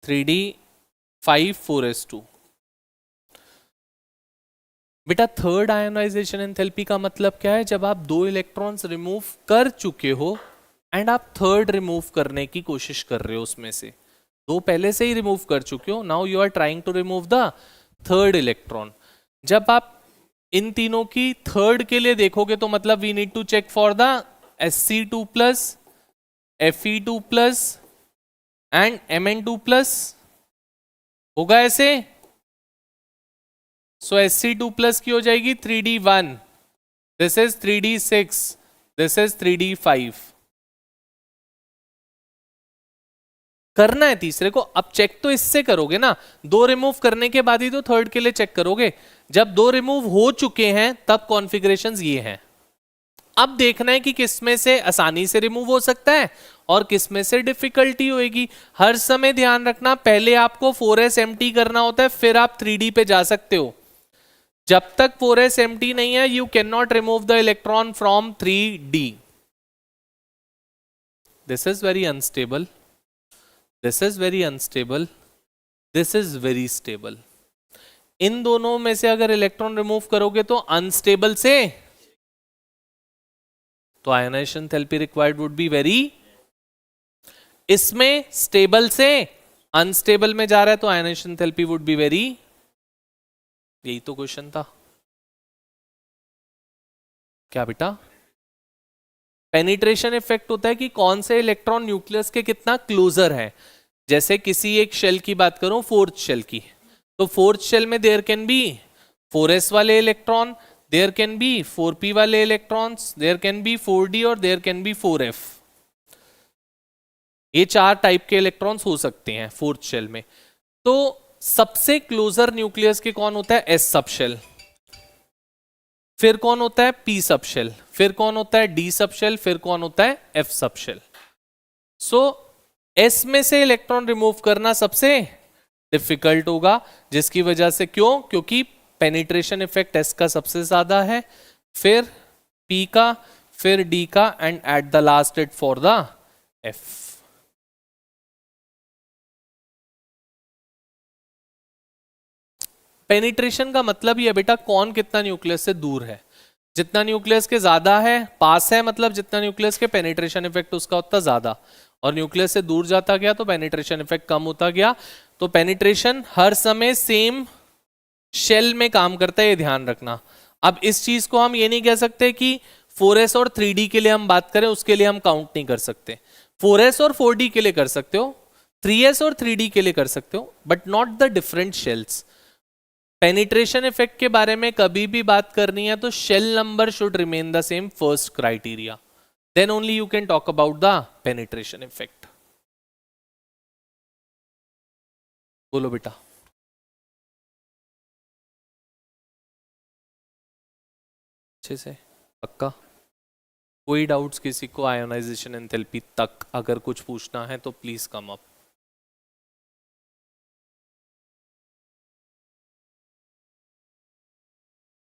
3d54s2। बेटा थर्ड आयोनाइजेशन एंथैल्पी का मतलब क्या है, जब आप दो इलेक्ट्रॉन्स रिमूव कर चुके हो एंड आप थर्ड रिमूव करने की कोशिश कर रहे हो, उसमें से दो पहले से ही रिमूव कर चुके हो, now you are trying to remove the third electron. जब आप इन तीनों की थर्ड के लिए देखोगे तो मतलब we need to check for the Sc2 plus, Fe2 plus and Mn2 plus, होगा ऐसे। सो Sc2 प्लस की हो जाएगी 3d1, this is 3d6, this is 3d5। करना है तीसरे को। अब चेक तो इससे करोगे ना, दो रिमूव करने के बाद ही तो थर्ड के लिए चेक करोगे। जब दो रिमूव हो चुके हैं तब कॉन्फ़िगरेशंस ये हैं। अब देखना है कि किसमें से आसानी से रिमूव हो सकता है और किसमें से डिफिकल्टी होगी। हर समय ध्यान रखना, पहले आपको 4s एम्प्टी करना होता है, फिर आप 3d पे जा सकते हो। जब तक 4s एम्प्टी नहीं है, you can not remove the electron from 3d। This is very unstable, this is very unstable, this is very stable. इन दोनों में से अगर इलेक्ट्रॉन रिमूव करोगे तो अनस्टेबल से, तो ionisation enthalpy required would be very, इसमें स्टेबल से अनस्टेबल में जा रहा है तो ionisation enthalpy would be very. यही तो क्वेश्चन था क्या बेटा? पेनिट्रेशन इफेक्ट होता है कि कौन से इलेक्ट्रॉन न्यूक्लियस के कितना क्लोजर है। जैसे किसी एक शेल की बात करूं, फोर्थ शेल की, तो फोर्थ शेल में देयर कैन बी 4s वाले electron, there can be 4p वाले electrons, there can be 4d और there can be 4f। ये चार टाइप के इलेक्ट्रॉन्स हो सकते हैं फोर्थ शेल में। तो सबसे क्लोजर न्यूक्लियस के कौन होता है? s सब शेल। फिर कौन होता है p सब शेल, फिर कौन होता है d सब शेल, फिर कौन होता है f सब शेल। सो s में से इलेक्ट्रॉन रिमूव करना सबसे डिफिकल्ट होगा, जिसकी वजह से क्यों, क्योंकि पेनिट्रेशन इफेक्ट s का सबसे ज्यादा है, फिर p का, फिर d का, and at the last it for the f। Penetration का मतलब ये बेटा कौन कितना न्यूक्लियस से दूर है, जितना न्यूक्लियस के ज्यादा है पास है, मतलब जितना न्यूक्लियस के पेनिट्रेशन इफेक्ट उसका उतना ज्यादा, और न्यूक्लियस से दूर जाता गया तो पेनिट्रेशन इफेक्ट कम होता गया। तो पेनिट्रेशन हर समय सेम शेल में काम करता है, ये ध्यान रखना। अब इस चीज को हम ये नहीं कह सकते कि 4s और 3d के लिए हम बात करें, उसके लिए हम काउंट नहीं कर सकते। 4s और 4d के लिए कर सकते हो, 3s और 3d के लिए कर सकते हो, but not the different shells. Penetration effect के बारे में कभी भी बात करनी है तो shell number should remain the same, first criteria, then only you can talk about the penetration effect. बोलो बेटा। अच्छे से पक्का? कोई डाउट्स किसी को आयोनाइजेशन एंथैल्पी तक अगर कुछ पूछना है तो प्लीज कम अप।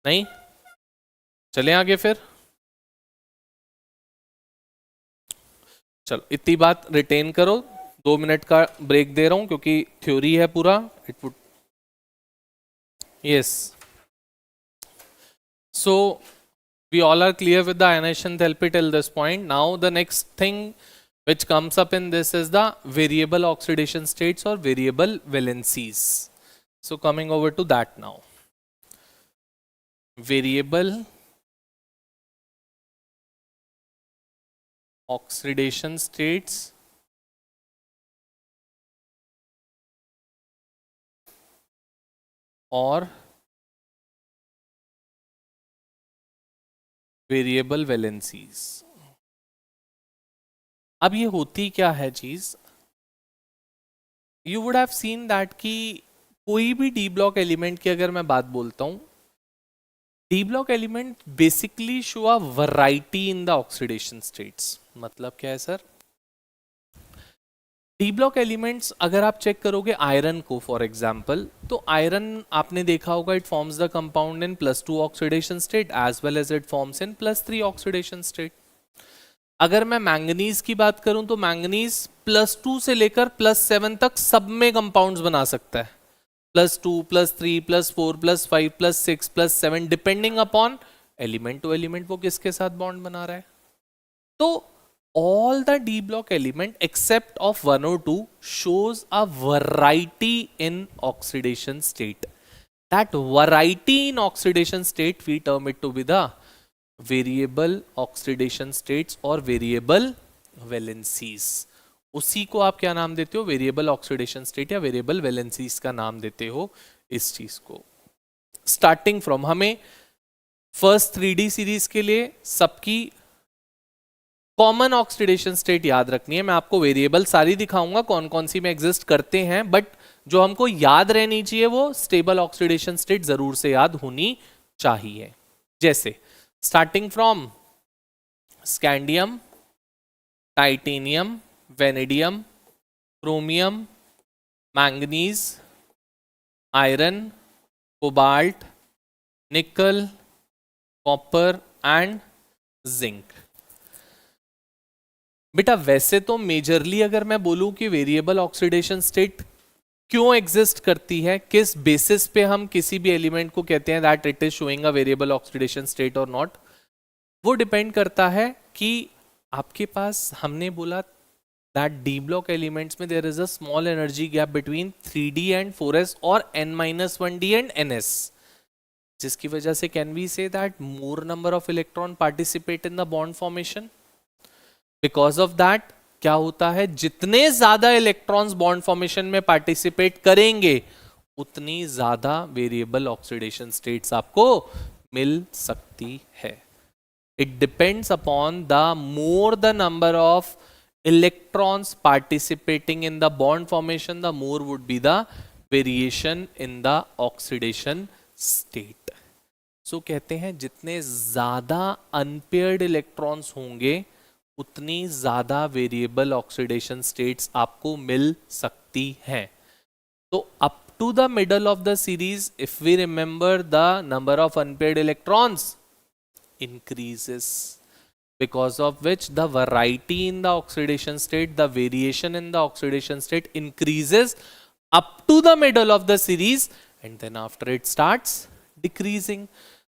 नहीं? चले आगे फिर। चलो इतनी बात रिटेन करो, 2 मिनट का ब्रेक दे रहा हूं क्योंकि थ्योरी है पूरा। It would yes, so we all are clear with the ionization enthalpy till this point. Now the next thing which comes up in this is the variable oxidation states or variable valencies. So coming over to that now. Variable oxidation states और variable valencies. अब ये होती क्या है चीज, you would have seen that कि कोई भी डी ब्लॉक एलिमेंट की अगर मैं बात बोलता हूं, D block element basically show a variety in the oxidation states. मतलब क्या है सर? डी ब्लॉक एलिमेंट्स अगर आप चेक करोगे आयरन को फॉर एग्जांपल, तो आयरन आपने देखा होगा it forms the compound in +2 oxidation state as well as it forms in +3 oxidation state. अगर मैं मैंगनीज की बात करूं तो मैंगनीज +2 से लेकर +7 तक सब में कंपाउंड्स बना सकता है, +2 +3 +4 +5 +6 +7 depending upon element to element वो किसके साथ बॉन्ड बना रहा है। तो all the d block element except of 1 or 2 shows a variety in oxidation state. That variety in oxidation state we term it to be the variable oxidation states or variable valencies. उसी को आप क्या नाम देते हो? Variable oxidation state या variable valencies का नाम देते हो इस चीज को। स्टार्टिंग फ्रॉम हमें फर्स्ट 3D सीरीज के लिए सबकी कॉमन ऑक्सीडेशन स्टेट याद रखनी है। मैं आपको वेरिएबल सारी दिखाऊंगा कौन कौन सी में एग्जिस्ट करते हैं, बट जो हमको याद रहनी चाहिए वो स्टेबल ऑक्सीडेशन स्टेट जरूर से याद होनी चाहिए। जैसे starting from scandium, titanium, vanadium, chromium, manganese, iron, cobalt, निकल, कॉपर एंड जिंक। बेटा वैसे तो मेजरली अगर मैं बोलूं कि वेरिएबल ऑक्सीडेशन स्टेट क्यों एग्जिस्ट करती है, किस बेसिस पे हम किसी भी एलिमेंट को कहते हैं that it is showing a variable oxidation state और नॉट, वो डिपेंड करता है कि आपके पास, हमने बोला दैट डी ब्लॉक एलिमेंट्स में there is a small energy gap between 3d and 4s और n-1d एंड ns, जिसकी वजह से can we say that more number of electron participate in the bond formation. Because of that क्या होता है, जितने ज्यादा इलेक्ट्रॉन्स बॉन्ड फॉर्मेशन में पार्टिसिपेट करेंगे उतनी ज्यादा वेरिएबल ऑक्सीडेशन स्टेट्स आपको मिल सकती है। It depends upon the more the number of electrons participating in the bond formation, the more would be the variation in the oxidation state. So कहते हैं जितने ज्यादा अनपेयर्ड इलेक्ट्रॉन्स होंगे उतनी ज्यादा वेरिएबल ऑक्सीडेशन स्टेट्स आपको मिल सकती हैं. तो up to the middle of the series if we remember the number of unpaired electrons increases, because of which the variety in the oxidation state, the variation in the oxidation state increases up to the middle of the series, and then after it starts decreasing.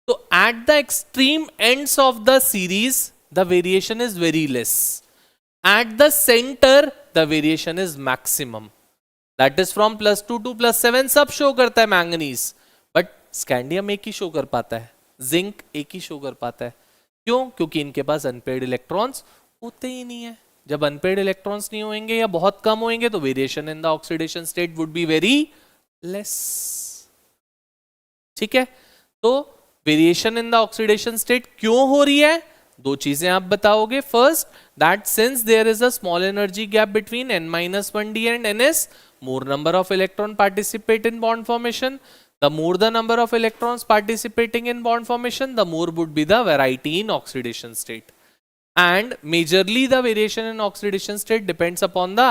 So at the extreme ends of the series the variation is very less, at the center the variation is maximum, that is from +2 to +7 सब show करता है manganese, but scandium एक ही show कर पाता है, zinc एक ही show कर पाता है. क्यों? क्योंकि इनके पास अनपेयर्ड इलेक्ट्रॉन्स होते ही नहीं है. जब अनपेयर्ड इलेक्ट्रॉन्स नहीं होंगे या बहुत कम होंगे तो variation in the oxidation state would be very less. ठीक है, तो variation in the oxidation state क्यों हो रही है? दो चीजें आप बताओगे. First, that since there is a small energy gap between n-1d and ns, more number of electron participate in bond formation. The more the number of electrons participating in bond formation, the more would be the variety in oxidation state. And majorly the variation in oxidation state depends upon the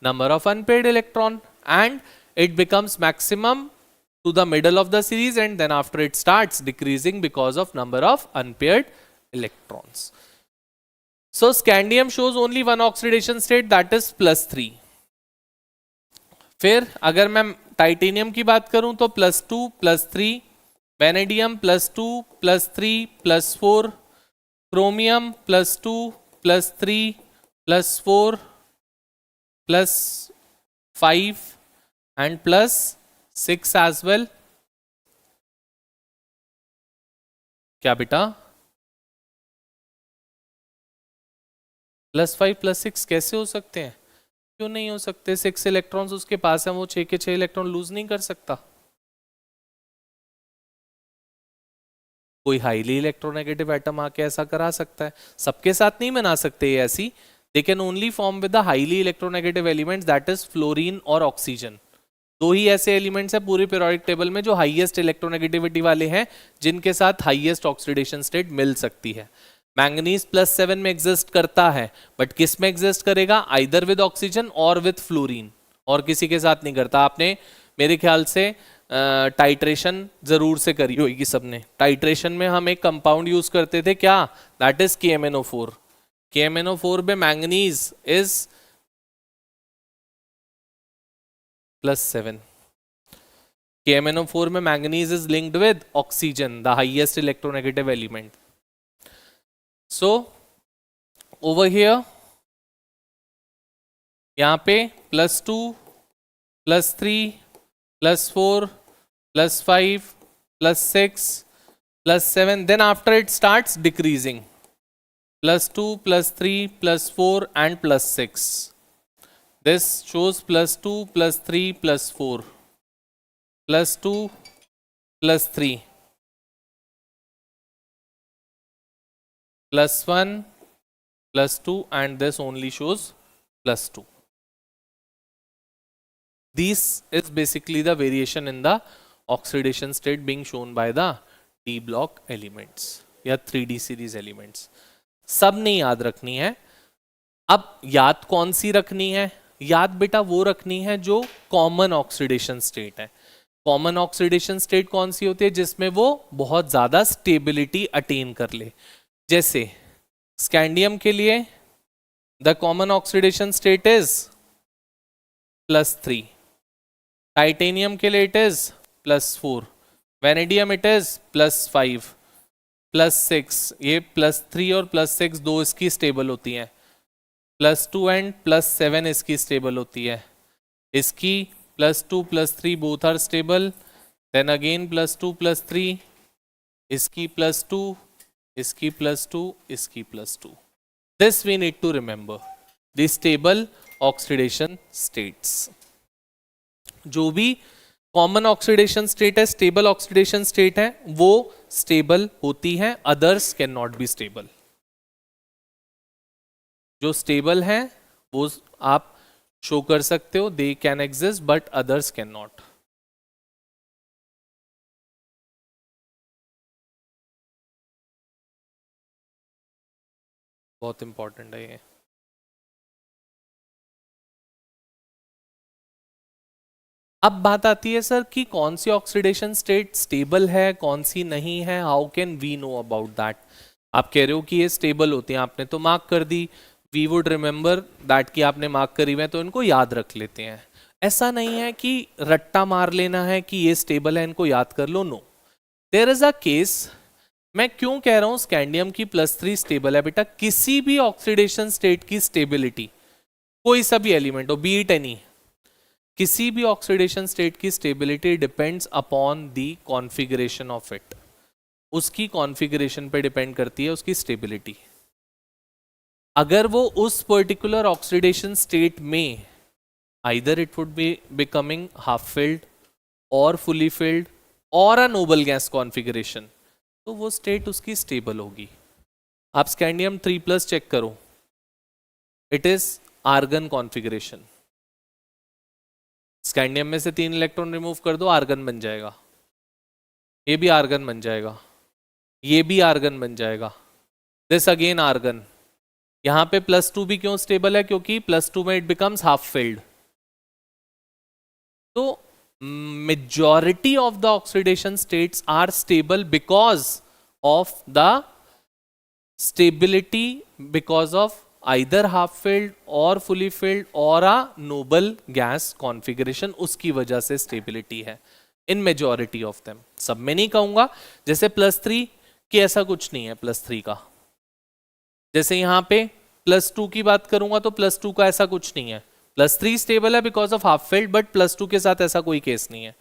number of unpaired electron, and it becomes maximum to the middle of the series, and then after it starts decreasing because of number of unpaired electrons. So scandium shows only one oxidation state, that is +3. फिर अगर मैं titanium की बात करूं तो +2 +3, vanadium +2 +3 +4, chromium +2 +3 +4 +5 and +6 as well. क्या बेटा? +5 +6 कैसे हो सकते हैं? क्यों नहीं हो सकते? 6 इलेक्ट्रॉन्स उसके पास है, वो 6 के 6 इलेक्ट्रॉन लूज नहीं कर सकता. कोई हाईली इलेक्ट्रोनेगेटिव एटम आके ऐसा करा सकता है. सबके साथ नहीं बना सकते ये ऐसी. They can only form with the highly electronegative elements, that is fluorine और ऑक्सीजन. दो ही ऐसे एलिमेंट्स है पूरे पीरियोडिक टेबल में जो हाईएस्ट इलेक्ट्रोनेगेटिविटी वाले हैं, जिनके साथ हाईएस्ट ऑक्सीडेशन स्टेट मिल सकती है. मैंगनीज +7 में एग्जिस्ट करता है, बट किस में एग्जिस्ट करेगा? आइदर विद ऑक्सीजन और विद फ्लोरीन, और किसी के साथ नहीं करता. आपने मेरे ख्याल से टाइट्रेशन जरूर से करी होगी सबने. टाइट्रेशन में हम एक कंपाउंड यूज करते थे, क्या? That is KMnO4. KMnO4 में मैंगनीज इज +7. KMnO4 में manganese is linked with oxygen, the highest electronegative element. So over here यहाँ पे +2 +3 +4 +5 +6 +7, then after it starts decreasing, +2 +3 +4 and +6. This shows +2 +3 +4 +2 +3 +1 +2, and this only shows +2. This is basically the variation in the oxidation state being shown by the D block elements या 3D series elements. सब नहीं याद रखनी है. अब याद कौन सी रखनी है? याद बेटा वो रखनी है जो कॉमन ऑक्सीडेशन स्टेट है. कॉमन ऑक्सीडेशन स्टेट कौन सी होती है? जिसमें वो बहुत ज्यादा स्टेबिलिटी अटेन कर ले. जैसे स्कैंडियम के लिए the common oxidation state is +3, titanium के लिए it is +4, vanadium it is +5 +6. ये +3 और +6 दो इसकी स्टेबल होती हैं, +2 एंड +7 इसकी स्टेबल होती है. इसकी +2 +3 both are stable. Then again +2 +3, इसकी +2, इसकी +2, इसकी +2. This we need to remember, the stable oxidation states. जो भी कॉमन ऑक्सीडेशन स्टेट है, स्टेबल ऑक्सीडेशन स्टेट है, वो स्टेबल होती है, others can not be stable. जो स्टेबल है वो आप शो कर सकते हो, they can exist, but others can not. बहुत इंपॉर्टेंट है ये। अब बात आती है सर कि कौन सी ऑक्सीडेशन स्टेट स्टेबल है, कौन सी नहीं है, how can we know about that. आप कह रहे हो कि ये स्टेबल होती हैं, आपने तो मार्क कर दी, वी वुड रिमेंबर दैट कि आपने मार्क करी हुई है तो इनको याद रख लेते हैं। ऐसा नहीं है कि रट्टा मार लेना है कि ये स्टेबल है इनको याद कर लो, no. There is a case, मैं क्यों कह रहा हूं स्कैंडियम की +3 स्टेबल है बेटा, किसी भी ऑक्सीडेशन स्टेट की स्टेबिलिटी, कोई सा भी एलिमेंट हो, बी इट एनी, किसी भी ऑक्सीडेशन स्टेट की stability depends upon the configuration of it, उसकी कॉन्फ़िगरेशन पे डिपेंड करती है उसकी स्टेबिलिटी। अगर वो उस पर्टिकुलर ऑक्सीडेशन स्टेट में either it would be becoming half filled और फुली फिल्ड और अ नोबल गैस कॉन्फ़िगरेशन, तो वो स्टेट उसकी स्टेबल होगी। आप स्कैंडियम 3+ चेक करो, it is argon configuration. Scandium में से 3 इलेक्ट्रॉन रिमूव कर दो, आर्गन बन जाएगा, ये भी आर्गन बन जाएगा, ये भी आर्गन बन जाएगा, दिस अगेन आर्गन। यहां पे +2 भी क्यों स्टेबल है, क्योंकि +2 में इट बिकम्स हाफ फिल्ड। तो majority of the oxidation states are stable because of the stability, because of either half filled और फुली फिल्ड और अ नोबल गैस कॉन्फ़िगरेशन, उसकी वजह से स्टेबिलिटी है इन मेजॉरिटी ऑफ देम। सब में नहीं कहूंगा, जैसे +3 की ऐसा कुछ नहीं है, +3 का जैसे यहां पे +2 की बात करूंगा तो +2 का ऐसा कुछ नहीं है, +3 स्टेबल है because of half filled, but +2 के साथ ऐसा कोई केस नहीं है।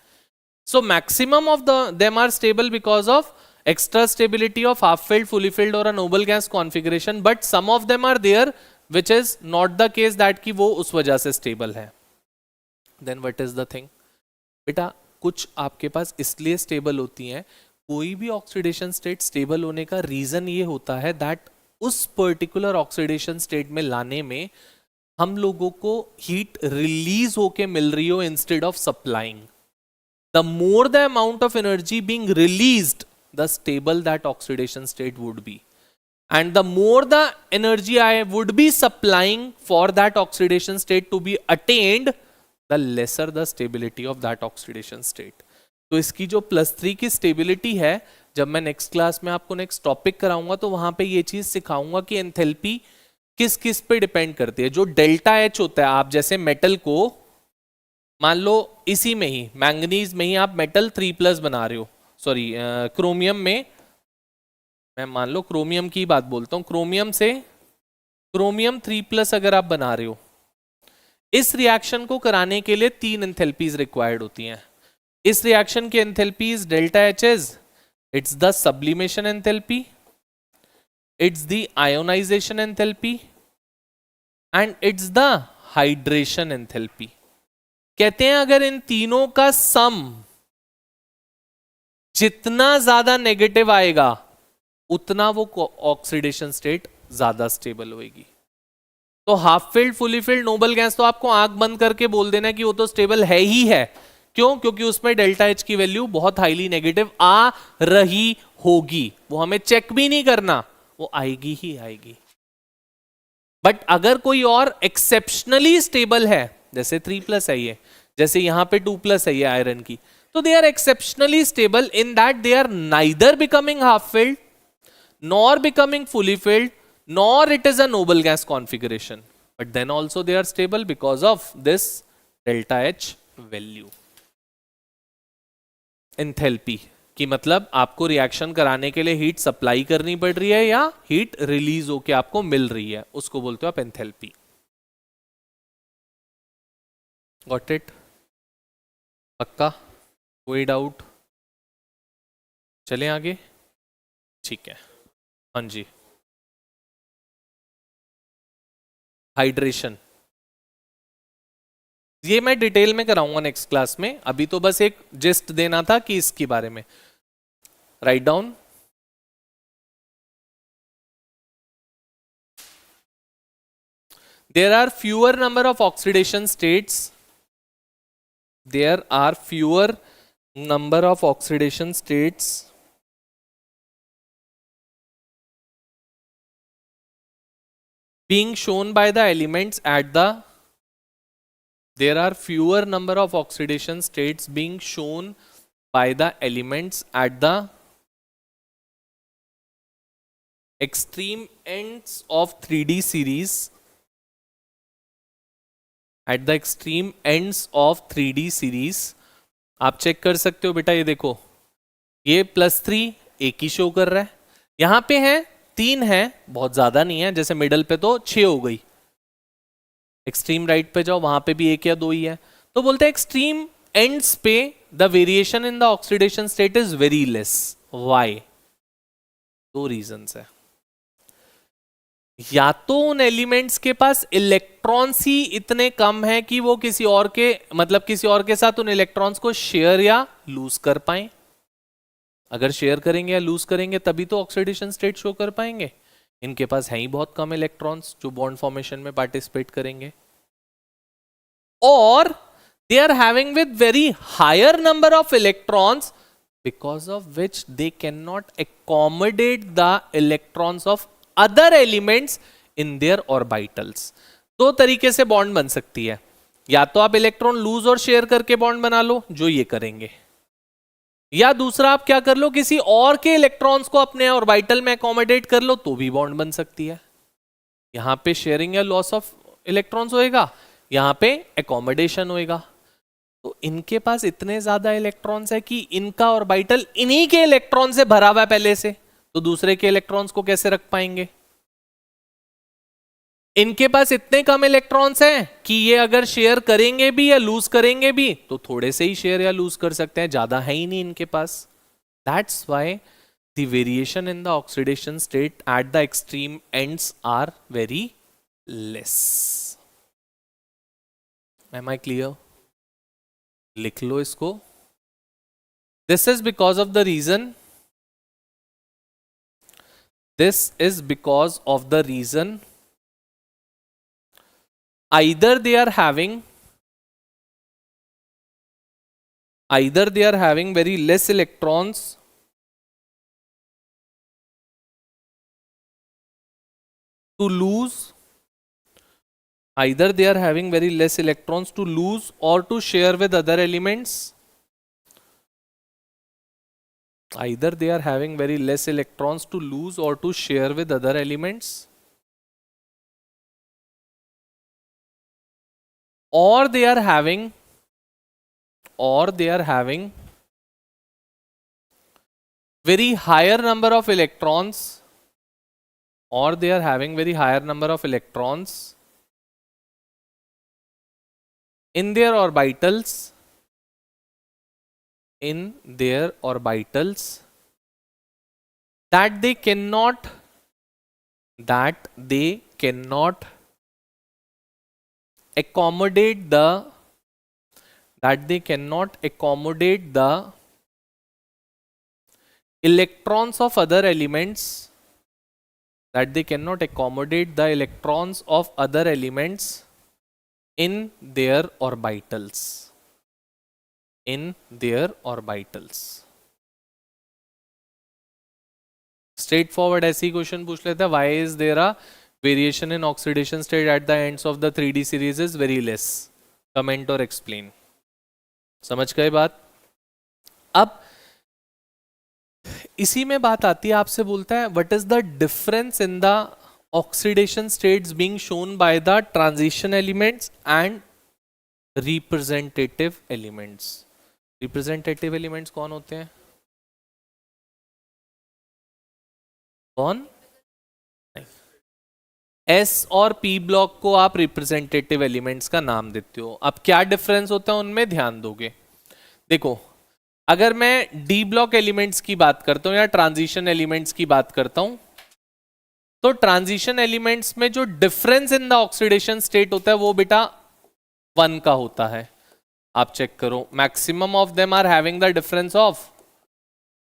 So maximum of them are stable because of extra stability of half filled, fully filled और a noble gas configuration, but some of them are there which is not the case that कि वो उस वजह से stable है। Then what is the thing? बेटा कुछ आपके पास इसलिए stable होती हैं, कोई भी oxidation state stable होने का reason ये होता है that उस particular oxidation state में लाने में हम लोगों को heat release होके मिल रही हो instead of supplying. The more the amount of energy being released, the stable that oxidation state would be, and the more the energy I would be supplying for that oxidation state to be attained, the lesser the stability of that oxidation state. तो इसकी जो +3 की stability है, जब मैं next class में आपको next topic कराऊंगा तो वहां पे ये चीज सिखाऊंगा कि एंथैल्पी किस किस पे डिपेंड करती है। जो डेल्टा एच होता है, आप जैसे मेटल को मान लो इसी में ही मैंगनीज में ही आप मेटल 3+ बना रहे हो, सॉरी क्रोमियम में, मैं मान लो क्रोमियम की बात बोलता हूं, क्रोमियम से क्रोमियम 3+ अगर आप बना रहे हो, इस रिएक्शन को कराने के लिए 3 एंथैल्पीज रिक्वायर्ड होती हैं। इस रिएक्शन की enthalpies delta H is, it's the sublimation enthalpy, it's the ionisation enthalpy and it's the hydration enthalpy. कहते हैं अगर इन तीनों का सम जितना ज्यादा नेगेटिव आएगा उतना वो ऑक्सीडेशन स्टेट ज्यादा स्टेबल होगी। तो half filled, fully filled, noble gas तो आपको आंख बंद करके बोल देना कि वो तो स्टेबल है ही है। क्यों? क्योंकि उसमें डेल्टा एच की वैल्यू बहुत हाईली नेगेटिव आ रही होगी, वो हमें चेक भी नहीं करना, वो आएगी ही आएगी। बट अगर कोई और एक्सेप्शनली स्टेबल है, जैसे 3+ है ये, जैसे यहां पे 2+ है ये आयरन की, तो they are exceptionally stable in that they are neither becoming half filled nor becoming fully filled nor it is a noble gas configuration, but then also they are stable because of this delta H value. Enthalpy की मतलब आपको reaction कराने के लिए heat supply करनी पड़ रही है या हीट रिलीज होके आपको मिल रही है, उसको बोलते हो आप एंथैल्पी। Got it? पक्का? कोई डाउट? चलें आगे? ठीक है, हाँ जी। हाइड्रेशन ये मैं डिटेल में कराऊंगा नेक्स्ट क्लास में, अभी तो बस एक जिस्ट देना था कि इसके बारे में। Right down. There are fewer number of oxidation states, there are fewer number of oxidation states being shown by the elements at the, there are fewer number of oxidation states being shown by the elements at the extreme ends of 3D series, at the extreme ends of 3D series. आप check कर सकते हो बेटा, ये देखो ये +3 एक ही show कर रहा है, यहां पे है 3 है, बहुत ज्यादा नहीं है, जैसे मिडल पे तो 6 हो गई, एक्सट्रीम राइट पे जाओ वहां पे भी 1 या 2 ही है, तो बोलते हैं एक्सट्रीम एंड्स पे the variation in the oxidation state is very less. Why? 2 reasons है. या तो उन एलिमेंट्स के पास इलेक्ट्रॉन्स ही इतने कम है कि वो किसी और के, मतलब किसी और के साथ उन इलेक्ट्रॉन्स को शेयर या लूज कर पाए. अगर शेयर करेंगे या लूज करेंगे तभी तो ऑक्सीडेशन स्टेट शो कर पाएंगे. इनके पास है ही बहुत कम इलेक्ट्रॉन्स जो बॉन्ड फॉर्मेशन में पार्टिसिपेट करेंगे. और they are having with very higher number of electrons because of which they cannot accommodate the electrons of other elements in their orbitals. 2 तरीके से बॉन्ड बन सकती है, या तो आप इलेक्ट्रॉन लूज और शेयर करके बॉन्ड बना लो जो ये करेंगे, या दूसरा आप क्या कर लो, किसी और के इलेक्ट्रॉन्स को अपने ऑर्बिटल में अकोमोडेट कर लो तो भी बॉन्ड बन सकती है. यहां पे शेयरिंग या लॉस ऑफ इलेक्ट्रॉन्स होएगा, यहां पे अकोमोडेशन होएगा. तो इनके पास इतने ज्यादा इलेक्ट्रॉन्स है कि इनका ऑर्बिटल इन्हीं के इलेक्ट्रॉन से भरा हुआ है पहले से, तो दूसरे के इलेक्ट्रॉन्स को कैसे रख पाएंगे. इनके पास इतने कम इलेक्ट्रॉन्स हैं कि ये अगर शेयर करेंगे भी या लूज करेंगे भी तो थोड़े से ही शेयर या लूज कर सकते हैं, ज्यादा है ही नहीं इनके पास. That's why the variation in the oxidation state at the extreme ends are very less. Am I clear? लिख लो इसको. This is because of the reason, this is because of the reason either they are having very less electrons to lose, either they are having very less electrons to lose or to share with other elements, either they are having very less electrons to lose or to share with other elements, or they are having very higher number of electrons, or they are having very higher number of electrons in their orbitals, that they cannot accommodate the electrons of other elements, that they cannot accommodate the electrons of other elements in their orbitals, straightforward ऐसी question पूछ लेते हैं, why is there a variation in oxidation state at the ends of the 3D series is very less. Comment और explain. समझ गए बात? अब इसी में बात आती है, आपसे बोलता है what is the difference in the oxidation states being shown by the transition elements and representative elements. Representative elements कौन होते हैं? कौन? एस और पी ब्लॉक को आप रिप्रेजेंटेटिव एलिमेंट्स का नाम देते हो. अब क्या डिफरेंस होता है उनमें, ध्यान दोगे. देखो, अगर मैं डी ब्लॉक एलिमेंट्स की बात करता हूं या ट्रांजिशन एलिमेंट्स की बात करता हूं, तो ट्रांजिशन एलिमेंट्स में जो difference in the oxidation state होता है वो बेटा 1 का होता है. आप चेक करो, maximum of them are having the difference of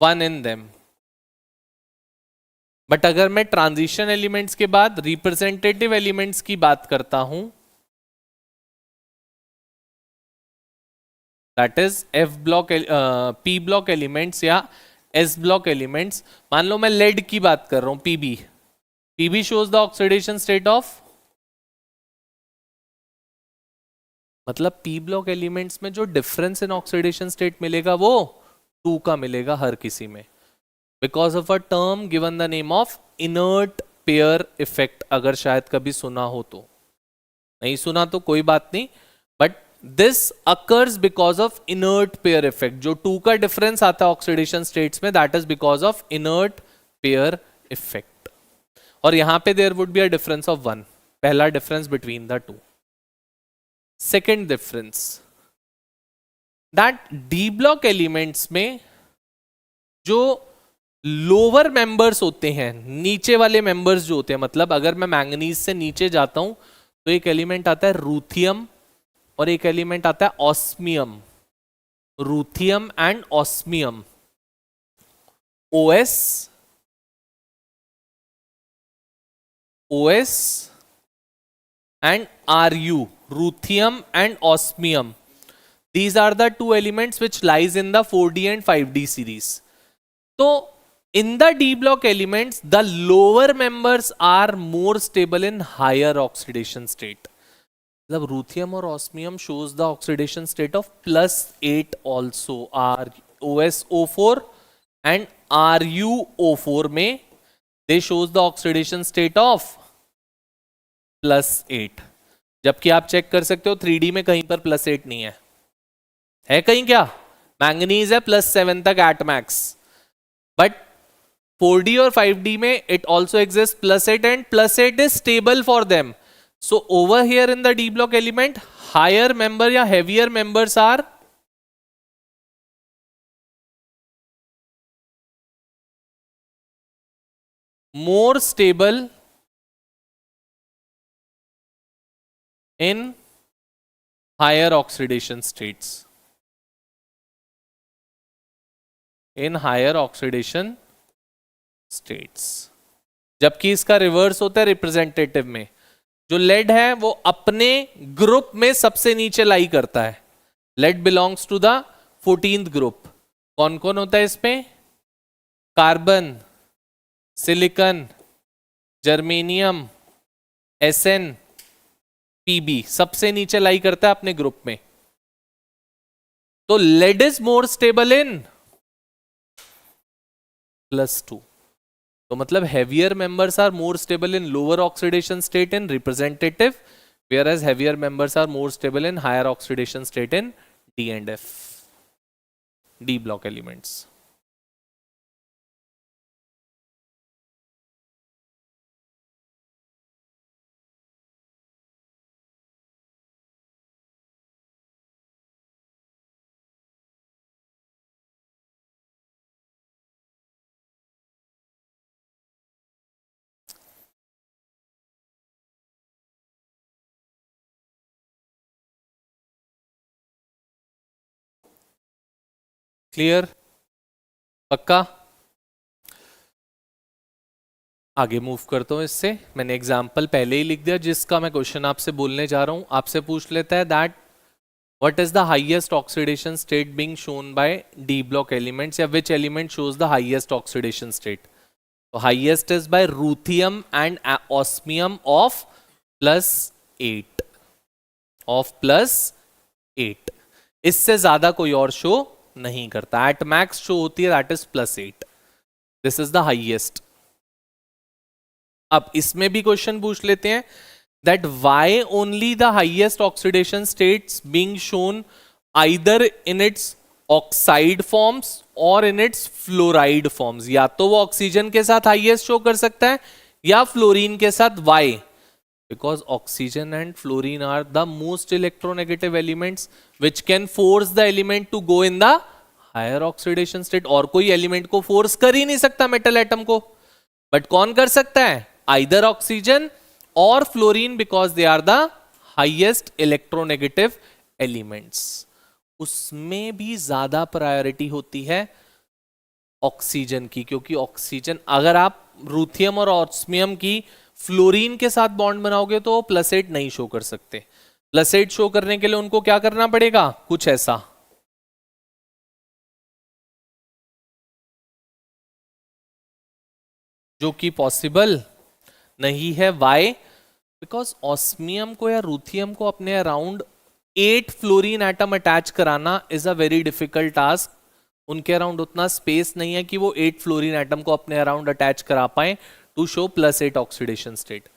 1 in them. But अगर मैं ट्रांजिशन एलिमेंट्स के बाद रिप्रेजेंटेटिव एलिमेंट्स की बात करता हूं, that is F block, P block elements या एस ब्लॉक एलिमेंट्स. मान लो मैं लेड की बात कर रहा हूं, PB. PB shows the oxidation state of मतलब पी ब्लॉक एलिमेंट्स में जो डिफरेंस इन ऑक्सीडेशन स्टेट मिलेगा वो 2 का मिलेगा हर किसी में, because of a term given the name of inert pair effect. अगर शायद कभी सुना हो तो, नहीं सुना तो कोई बात नहीं, but this occurs because of inert pair effect. जो 2 का डिफरेंस आता है ऑक्सीडेशन स्टेट्स में, that is because of inert pair effect. और यहां पे there would be a difference of 1, पहला difference between the two. Second difference, that D block elements में जो लोअर मेंबर्स होते हैं, नीचे वाले मेंबर्स जो होते हैं, मतलब अगर मैं मैंगनीज से नीचे जाता हूं तो एक एलिमेंट आता है रूथियम और एक एलिमेंट आता है osmium, ruthenium and osmium, OS and Ru, ruthium and osmium. These are the two elements which lies in the 4D and 5D series. So in the D block elements, the lower members are more stable in higher oxidation state. The ruthium or osmium shows the oxidation state of +8 also, OSO4 and RuO4 में they shows the oxidation state of +8। जबकि आप check कर सकते हो 3D में कहीं पर +8 नहीं है कहीं क्या? मैंगनीज है +7 तक एट मैक्स, बट 4D और 5D में it also exist +8 and +8 is stable for them. So over here in the D block element, higher member या heavier members are more stable in higher oxidation states, in higher oxidation states। जबकि इसका reverse होता है representative में। जो lead है वो अपने ग्रुप में सबसे नीचे लाई करता है, lead belongs to the 14th group. कौन कौन होता है इसमें? Carbon, silicon, germanium, SN, PB सबसे नीचे लाई करता है अपने ग्रुप में। तो lead is more stable in +2। तो मतलब heavier members are more stable in lower oxidation state in representative, whereas heavier members are more stable in higher oxidation state in D and F, D block elements। Clear? पक्का? आगे move करता हूं इससे। मैंने example पहले ही लिख दिया जिसका मैं क्वेश्चन आपसे बोलने जा रहा हूं। आपसे पूछ लेता है that what is the highest oxidation state being shown by D block elements, या which element shows the highest oxidation state. तो highest is by ruthenium and osmium of +8, of +8। इससे ज्यादा कोई और शो नहीं करता। एट मैक्स शो होती है that is +8। This is the highest. अब इसमें भी क्वेश्चन पूछ लेते हैं that why only the highest oxidation states being shown either in its oxide forms और इन इट्स फ्लोराइड फॉर्म्स। या तो वो ऑक्सीजन के साथ हाईएस्ट शो कर सकता है या फ्लोरीन के साथ। Why? Because oxygen and fluorine are the most electronegative elements which can force the element to go in the higher oxidation state. और कोई एलिमेंट को फोर्स कर ही नहीं सकता मेटल एटम को, बट कौन कर सकता है? आइदर ऑक्सीजन और fluorine, because they are the highest electronegative elements. उसमें भी ज्यादा प्रायोरिटी होती है ऑक्सीजन की, क्योंकि ऑक्सीजन, अगर आप रूथियम और ऑस्मियम की फ्लोरीन के साथ बॉन्ड बनाओगे तो +8 नहीं शो कर सकते। +8 शो करने के लिए उनको क्या करना पड़ेगा? कुछ ऐसा, जो कि पॉसिबल नहीं है। वाई? बिकॉज ऑस्मियम को या रूथियम को अपने अराउंड 8 फ्लोरीन एटम अटैच कराना is a very difficult task. उनके अराउंड उतना स्पेस नहीं है कि वो 8 फ्लोरीन एटम को अपने अराउंड अटैच करा पाए to show +8 oxidation state.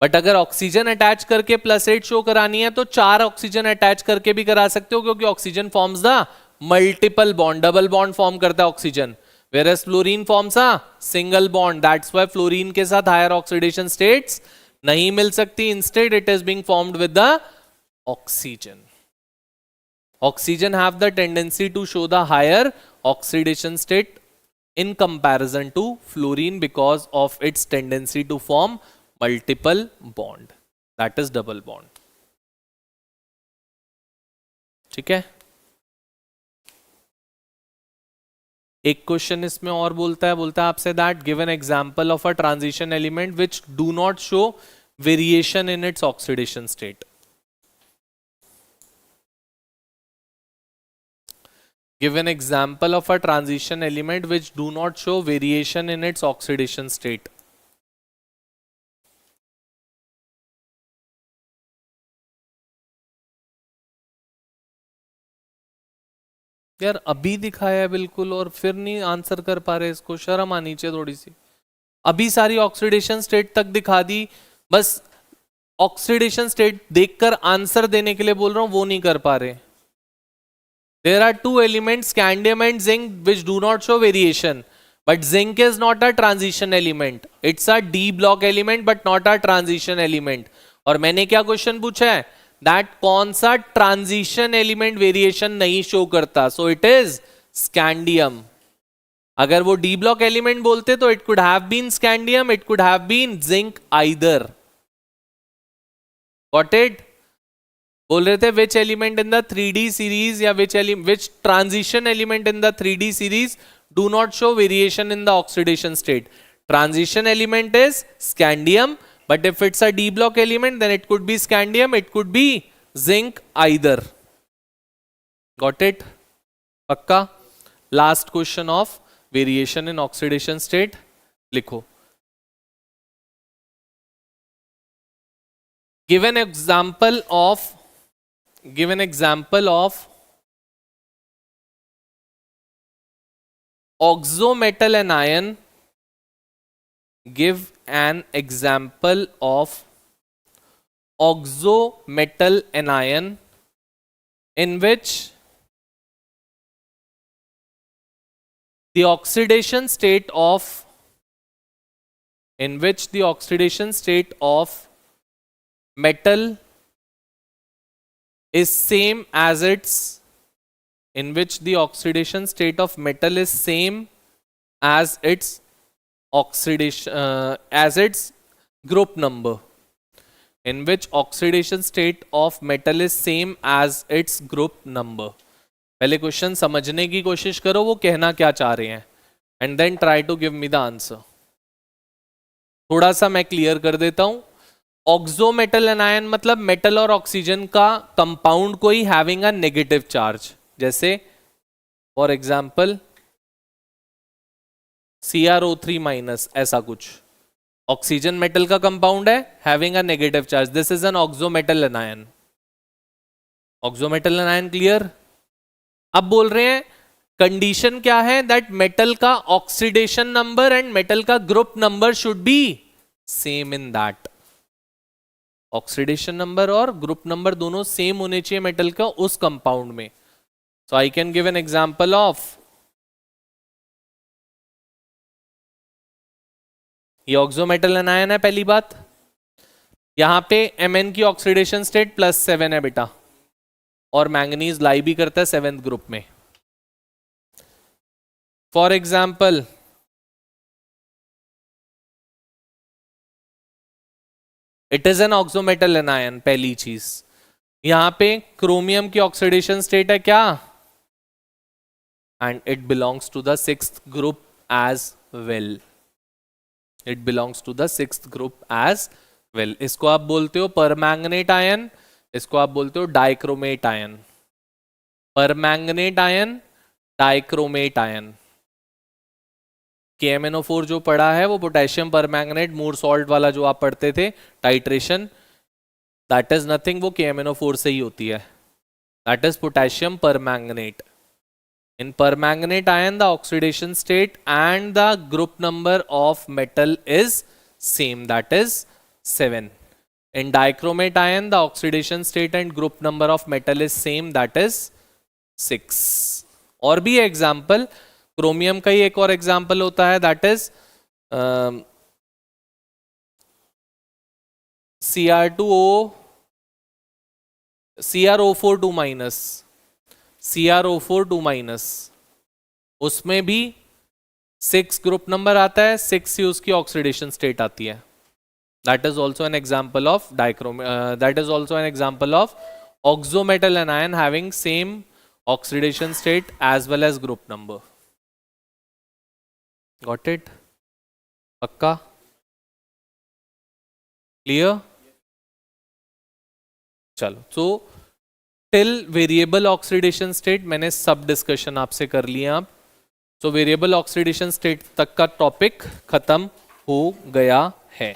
But अगर ऑक्सीजन अटैच करके +8 शो करानी है तो 4 ऑक्सीजन अटैच करके भी करा सकते हो, क्योंकि oxygen forms the multiple bond, double bond form करता है oxygen, whereas fluorine forms a single bond. That's why fluorine के साथ हायर ऑक्सीडेशन स्टेट्स नहीं मिल सकती. Instead it is being formed with the oxygen. Oxygen have the tendency to show the higher oxidation state in comparison to fluorine because of its tendency to form multiple bond, that is double bond. ठीक है. एक question इसमें और बोलता है आपसे that give an example of a transition element which do not show variation in its oxidation state. Give an example of a transition element which do not show variation in its oxidation state. यार अभी दिखाया है बिल्कुल और फिर नहीं answer कर पा रहे, इसको शर्म आनी चाहिए थोड़ी सी. अभी सारी ऑक्सीडेशन स्टेट तक दिखा दी, बस ऑक्सीडेशन स्टेट देखकर आंसर देने के लिए बोल रहा हूं, वो नहीं कर पा रहे. There are two elements, scandium and zinc, which do not show variation. But zinc is not a transition element. It's a D block element, but not a transition element. और मैंने क्या क्वेश्चन पूछा है? That कौन सा transition element variation नहीं show करता? So it is scandium. अगर वो D block element बोलते तो it could have been scandium, it could have been zinc either. Got it? बोल रहे थे which element in the 3D series या which transition element in the 3D series do not show variation in the oxidation state. Transition element is scandium, but if it's a D block element then it could be scandium, it could be zinc either. Got it? पक्का? Last question of variation in oxidation state लिखो. Give an example of oxometal anion. Give an example of oxometal anion in which the oxidation state of metal is same as its oxidation as its group number. In which oxidation state of metal is same as its group number. पहले question समझने की कोशिश करो वो कहना क्या चाह रहे हैं, and then try to give me the answer. थोड़ा सा मैं क्लियर कर देता हूं. ऑक्सोमेटल एनायन मतलब मेटल और ऑक्सीजन का कंपाउंड कोई हैविंग अ नेगेटिव चार्ज, जैसे फॉर एग्जांपल CrO3- ऐसा कुछ. ऑक्सीजन मेटल का कंपाउंड है having a negative charge, this is an oxometal anion. Oxometal anion clear. अब बोल रहे हैं कंडीशन क्या है, दैट मेटल का ऑक्सीडेशन नंबर एंड मेटल का group number should be same in that. Oxidation number और ग्रुप नंबर दोनों सेम होने चाहिए मेटल का उस कंपाउंड में. So I can give an example of, ये ऑक्सोमेटल एनायन है. पहली बात, यहां पे Mn की ऑक्सीडेशन स्टेट +7 है बेटा, और मैंगनीज लाई भी करता है 7th ग्रुप में. For example it is an oxometal anion. पहली चीज, यहां पे क्रोमियम की ऑक्सीडेशन स्टेट है क्या, and it belongs to the 6th group as well. It belongs to the 6th group as well. इसको आप बोलते हो परमैंगनेट आयन, इसको आप बोलते हो dichromate ion. Permanganate ion, dichromate ion. KMnO4 जो पढ़ा है वो पोटेशियम परमैंगनेट मूर सॉल्ट वाला जो आप पढ़ते थे टाइट्रेशन, दैट इज नथिंग, वो KMnO4 से ही होती है. that is potassium permanganate. In permanganate ion, the oxidation state and the group number of metal is same, that is 7. In dichromate ion, the oxidation state and group number of metal is same, that is 6. और भी example, chromium का ही एक और example होता है, that is CrO4 2 minus, CrO4 2 minus, उसमें भी 6 group number आता है, 6 ही उसकी ऑक्सीडेशन स्टेट आती है. That is also an example of that is also an example of oxometal anion having same oxidation state as well as group number. Got it? पक्का? Clear? चलो, so till variable oxidation state मैंने सब discussion आपसे कर लिया. अब so variable oxidation state तक का टॉपिक खत्म हो गया है.